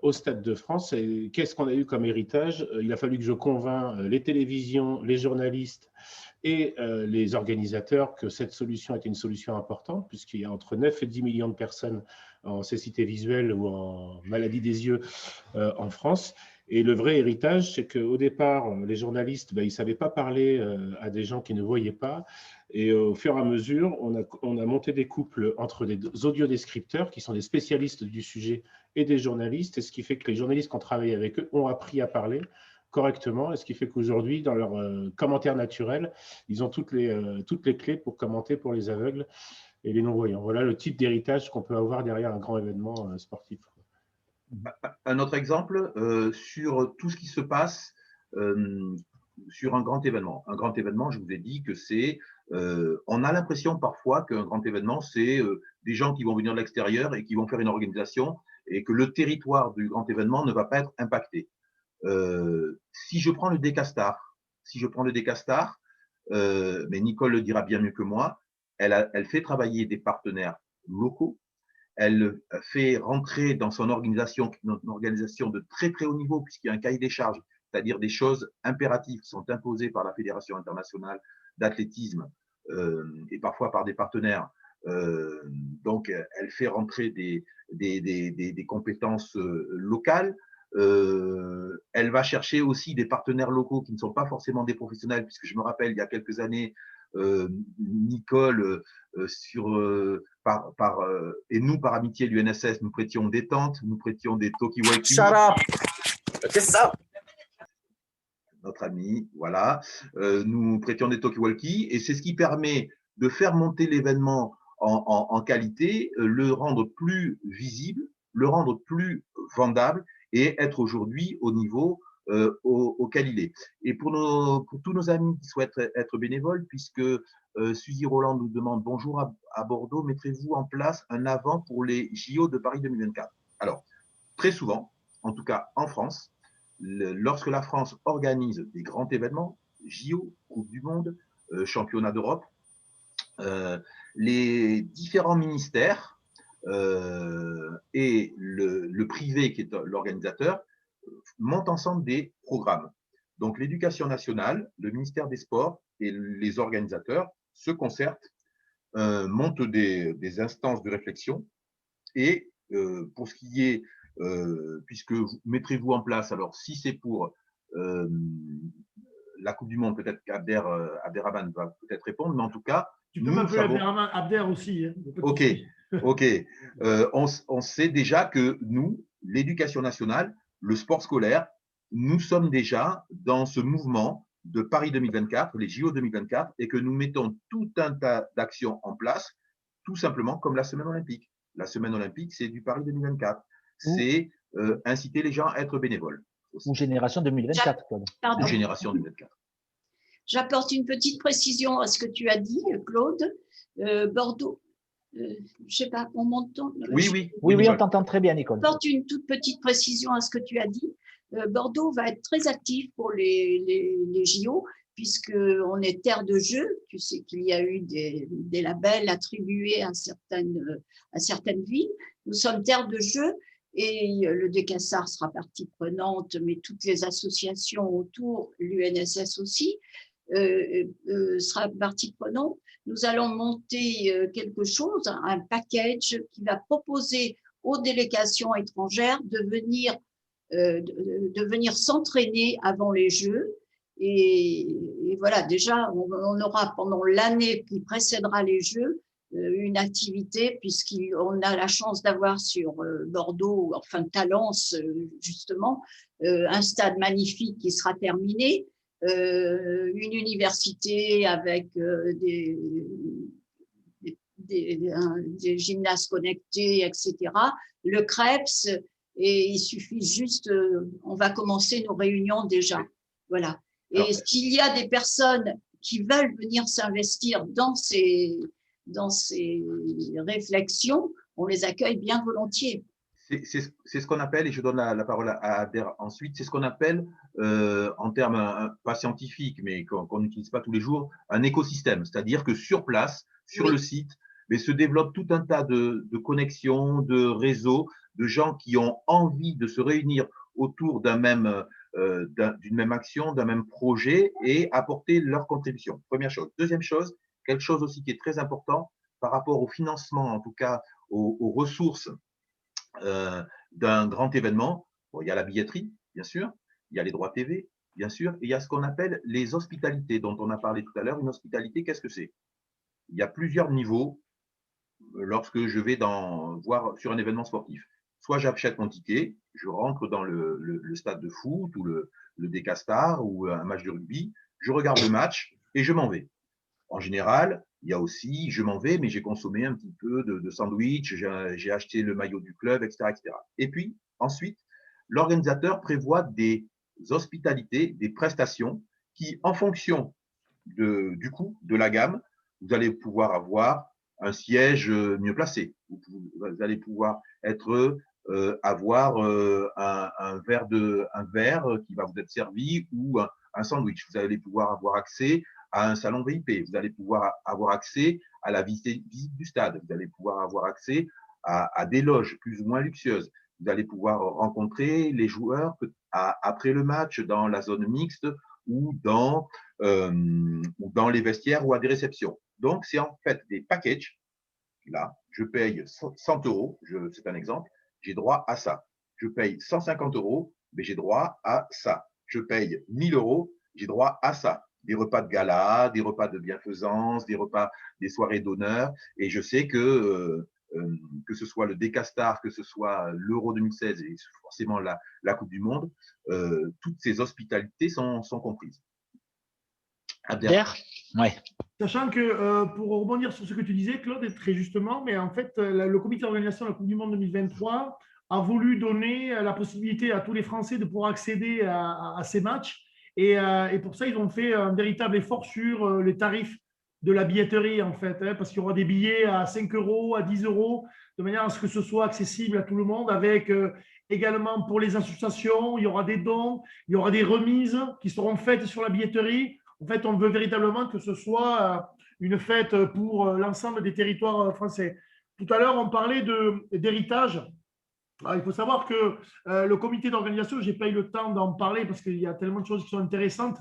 au Stade de France. Et qu'est-ce qu'on a eu comme héritage? Il a fallu que je convainc les télévisions, les journalistes et les organisateurs que cette solution était une solution importante, puisqu'il y a entre 9 et 10 millions de personnes en cécité visuelle ou en maladie des yeux en France. Et le vrai héritage, c'est qu'au départ, les journalistes, ils ne savaient pas parler à des gens qui ne voyaient pas. Et au fur et à mesure, on a monté des couples entre des audiodescripteurs qui sont des spécialistes du sujet et des journalistes. Et ce qui fait que les journalistes qui ont travaillé avec eux ont appris à parler correctement. Et ce qui fait qu'aujourd'hui, dans leurs commentaires naturels, ils ont toutes les clés pour commenter pour les aveugles et les non-voyants. Voilà le type d'héritage qu'on peut avoir derrière un grand événement sportif. Un autre exemple sur tout ce qui se passe sur un grand événement. Un grand événement, je vous ai dit que c'est… on a l'impression parfois qu'un grand événement, c'est des gens qui vont venir de l'extérieur et qui vont faire une organisation et que le territoire du grand événement ne va pas être impacté. Si je prends le Décastar, mais Nicole le dira bien mieux que moi, elle fait travailler des partenaires locaux. Elle fait rentrer dans son organisation une organisation de très très haut niveau, puisqu'il y a un cahier des charges, c'est-à-dire des choses impératives qui sont imposées par la Fédération internationale d'athlétisme et parfois par des partenaires. Donc, elle fait rentrer des compétences locales. Elle va chercher aussi des partenaires locaux qui ne sont pas forcément des professionnels, puisque je me rappelle, il y a quelques années, Nicole, et nous, par amitié, l'UNSS, nous prêtions des tentes, nous prêtions des talkie-walkie. Shut up! Qu'est-ce que ça? Notre ami, voilà. Nous prêtions des talkie-walkie, et c'est ce qui permet de faire monter l'événement en qualité, le rendre plus visible, le rendre plus vendable, et être aujourd'hui au niveau auquel il est. Et pour tous nos amis qui souhaitent être bénévoles, puisque Suzy Roland nous demande « Bonjour à Bordeaux, mettrez-vous en place un avant pour les JO de Paris 2024 ?» Alors, très souvent, en tout cas en France, lorsque la France organise des grands événements, JO, Coupe du Monde, Championnat d'Europe, les différents ministères et le privé qui est l'organisateur montent ensemble des programmes. Donc l'éducation nationale, le ministère des Sports et les organisateurs se concertent, montent des instances de réflexion et pour ce qui est, puisque mettrez-vous en place, alors si c'est pour la Coupe du Monde, peut-être qu'Abderrahmane va peut-être répondre, mais en tout cas… Tu peux m'appeler Abder aussi. Hein. Ok. On sait déjà que nous, l'éducation nationale, le sport scolaire, nous sommes déjà dans ce mouvement de Paris 2024, les JO 2024, et que nous mettons tout un tas d'actions en place, tout simplement comme la semaine olympique. La semaine olympique, c'est du Paris 2024. C'est inciter les gens à être bénévoles. Ou Génération 2024, Claude. Ou Génération 2024. J'apporte une petite précision à ce que tu as dit, Claude. Bordeaux, je ne sais pas, on m'entend? Oui, on t'entend très bien, Nicole. J'apporte une toute petite précision à ce que tu as dit. Bordeaux va être très actif pour les JO, puisqu'on est terre de jeu. Tu sais qu'il y a eu des labels attribués à certaines villes. Nous sommes terre de jeu et le DECASAR sera partie prenante, mais toutes les associations autour, l'UNSS aussi, sera partie prenante. Nous allons monter quelque chose, un package qui va proposer aux délégations étrangères de venir s'entraîner avant les Jeux. Et voilà, déjà, on aura pendant l'année qui précédera les Jeux une activité, puisqu'on a la chance d'avoir sur Bordeaux, enfin Talence justement, un stade magnifique qui sera terminé, une université avec des gymnases connectés, etc., le CREPS, et il suffit juste, on va commencer nos réunions déjà. Voilà. Et s'il y a des personnes qui veulent venir s'investir dans ces réflexions, on les accueille bien volontiers. C'est ce qu'on appelle, et je donne la parole à Adair ensuite, c'est ce qu'on appelle, en termes pas scientifiques, mais qu'on n'utilise pas tous les jours, un écosystème. C'est-à-dire que sur place, sur le site, mais se développe tout un tas de connexions, de réseaux, de gens qui ont envie de se réunir autour d'une même action, d'un même projet et apporter leur contribution. Première chose. Deuxième chose, quelque chose aussi qui est très important par rapport au financement, en tout cas aux ressources d'un grand événement. Bon, il y a la billetterie, bien sûr, il y a les droits TV, bien sûr, et il y a ce qu'on appelle les hospitalités, dont on a parlé tout à l'heure. Une hospitalité, qu'est-ce que c'est? Il y a plusieurs niveaux lorsque je vais voir sur un événement sportif. Soit j'achète mon ticket, je rentre dans le stade de foot ou le DECASTAR ou un match de rugby, je regarde le match et je m'en vais. En général, il y a aussi, je m'en vais, mais j'ai consommé un petit peu de sandwich, j'ai acheté le maillot du club, etc., etc. Et puis, ensuite, l'organisateur prévoit des hospitalités, des prestations qui, en fonction du coût, de la gamme, vous allez pouvoir avoir un siège mieux placé. Vous allez pouvoir avoir un verre qui va vous être servi ou un sandwich. Vous allez pouvoir avoir accès à un salon VIP. Vous allez pouvoir avoir accès à la visite du stade. Vous allez pouvoir avoir accès à des loges plus ou moins luxueuses. Vous allez pouvoir rencontrer les joueurs après le match dans la zone mixte ou dans les vestiaires ou à des réceptions. Donc, c'est en fait des packages. Là, je paye 100 €, c'est un exemple, j'ai droit à ça. Je paye 150 €, mais j'ai droit à ça. Je paye 1000 €, j'ai droit à ça. Des repas de gala, des repas de bienfaisance, des soirées d'honneur. Et je sais que ce soit le DECASTAR, que ce soit l'Euro 2016 et forcément la Coupe du Monde, toutes ces hospitalités sont comprises. Adair ? Ouais. Sachant que, pour rebondir sur ce que tu disais, Claude, très justement, mais en fait, le comité d'organisation de la Coupe du Monde 2023 a voulu donner la possibilité à tous les Français de pouvoir accéder à ces matchs. Et pour ça, ils ont fait un véritable effort sur les tarifs de la billetterie, en fait, parce qu'il y aura des billets à 5 €, à 10 €, de manière à ce que ce soit accessible à tout le monde, avec également pour les associations, il y aura des dons, il y aura des remises qui seront faites sur la billetterie. En fait, on veut véritablement que ce soit une fête pour l'ensemble des territoires français. Tout à l'heure, on parlait d'héritage. Il faut savoir que le comité d'organisation, je n'ai pas eu le temps d'en parler parce qu'il y a tellement de choses qui sont intéressantes,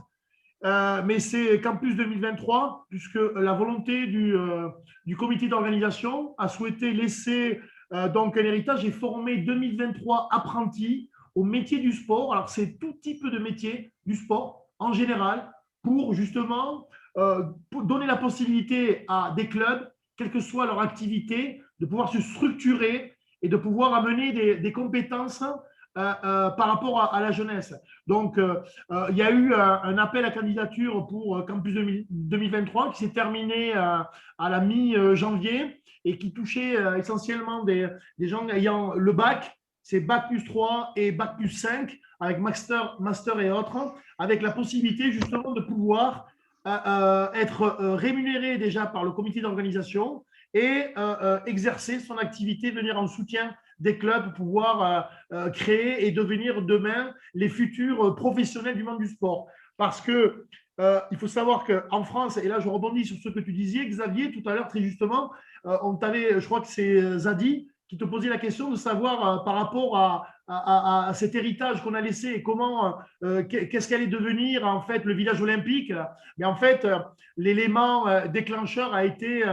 mais c'est Campus 2023, puisque la volonté du comité d'organisation a souhaité laisser donc un héritage et former 2023 apprentis au métier du sport. Alors, c'est tout type de métier du sport en général, pour justement donner la possibilité à des clubs, quelle que soit leur activité, de pouvoir se structurer et de pouvoir amener des compétences par rapport à la jeunesse. Donc, il y a eu un appel à candidature pour Campus 2023 qui s'est terminé à la mi-janvier et qui touchait essentiellement des gens ayant le bac, c'est bac plus 3 et bac plus 5, avec master et autres, avec la possibilité justement de pouvoir être rémunéré déjà par le comité d'organisation et exercer son activité, venir en soutien des clubs pour pouvoir créer et devenir demain les futurs professionnels du monde du sport. Parce que il faut savoir qu'en France, et là je rebondis sur ce que tu disais, Xavier, tout à l'heure, très justement, on t'avait, je crois que c'est Zadi, qui te posait la question de savoir par rapport à cet héritage qu'on a laissé et comment, qu'est-ce qu'allait devenir en fait le village olympique. Mais en fait, l'élément déclencheur a été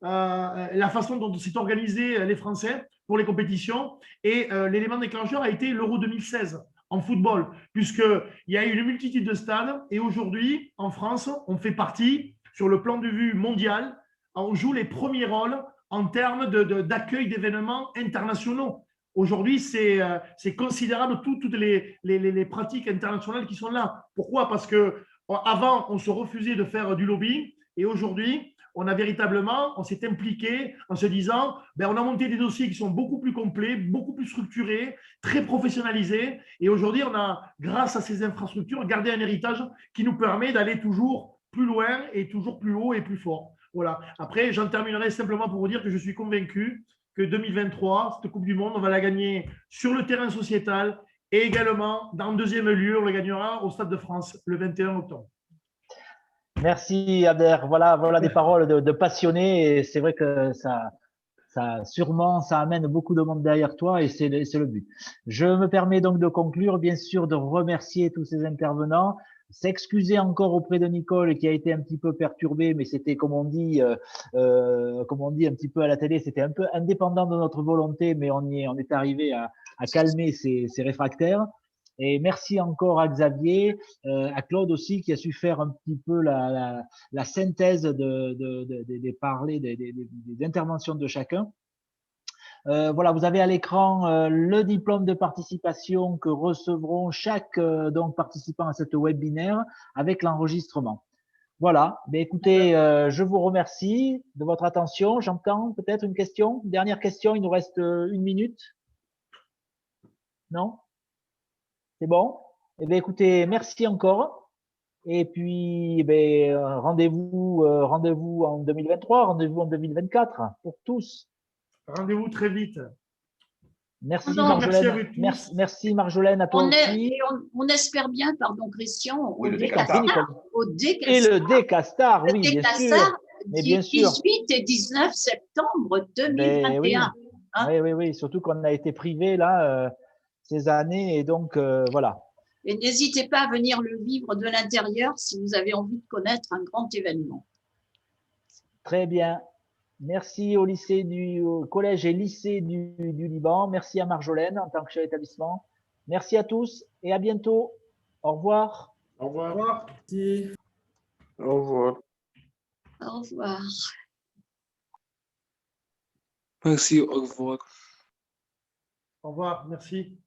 la façon dont s'est organisé les Français pour les compétitions et l'élément déclencheur a été l'Euro 2016 en football, puisqu'il y a eu une multitude de stades et aujourd'hui, en France, on fait partie, sur le plan de vue mondial, on joue les premiers rôles en termes d'accueil d'événements internationaux. Aujourd'hui, c'est considérable toutes les pratiques internationales qui sont là. Pourquoi? Parce qu'avant, on se refusait de faire du lobbying et aujourd'hui, on s'est impliqué en se disant, on a monté des dossiers qui sont beaucoup plus complets, beaucoup plus structurés, très professionnalisés. Et aujourd'hui, on a, grâce à ces infrastructures, gardé un héritage qui nous permet d'aller toujours plus loin et toujours plus haut et plus fort. Voilà. Après, j'en terminerai simplement pour vous dire que je suis convaincu que 2023, cette Coupe du Monde, on va la gagner sur le terrain sociétal et également, dans le deuxième lieu, on la gagnera au Stade de France le 21 octobre. Merci Abder. Voilà des paroles de passionnés et c'est vrai que ça amène beaucoup de monde derrière toi et c'est le but. Je me permets donc de conclure, bien sûr, de remercier tous ces intervenants, s'excuser encore auprès de Nicole qui a été un petit peu perturbée, mais c'était comme on dit un petit peu à la télé, c'était un peu indépendant de notre volonté, mais on est arrivé à calmer ces réfractaires. Et merci encore à Xavier, à Claude aussi qui a su faire un petit peu la synthèse des interventions de chacun. Voilà, vous avez à l'écran le diplôme de participation que recevront chaque donc participant à cette webinaire avec l'enregistrement. Voilà, mais écoutez, je vous remercie de votre attention. J'entends peut-être une question, une dernière question, il nous reste 1 minute. Non? C'est bon? Eh bien, écoutez, merci encore. Et puis, rendez-vous en 2023, rendez-vous en 2024 pour tous. Rendez-vous très vite. Merci Marjolaine. Merci Marjolaine à toi aussi. On espère bien, pardon Christian, au Et Décastar, et le Décastar, oui, bien sûr. Mais bien sûr. 18 et 19 septembre 2021. Oui, surtout qu'on a été privé là ces années et donc voilà. Et n'hésitez pas à venir le vivre de l'intérieur si vous avez envie de connaître un grand événement. Très bien. Merci au collège et lycée du Liban. Merci à Marjolaine en tant que chef d'établissement. Merci à tous et à bientôt. Au revoir. Au revoir. Merci. Au revoir. Au revoir. Merci, au revoir. Au revoir, merci.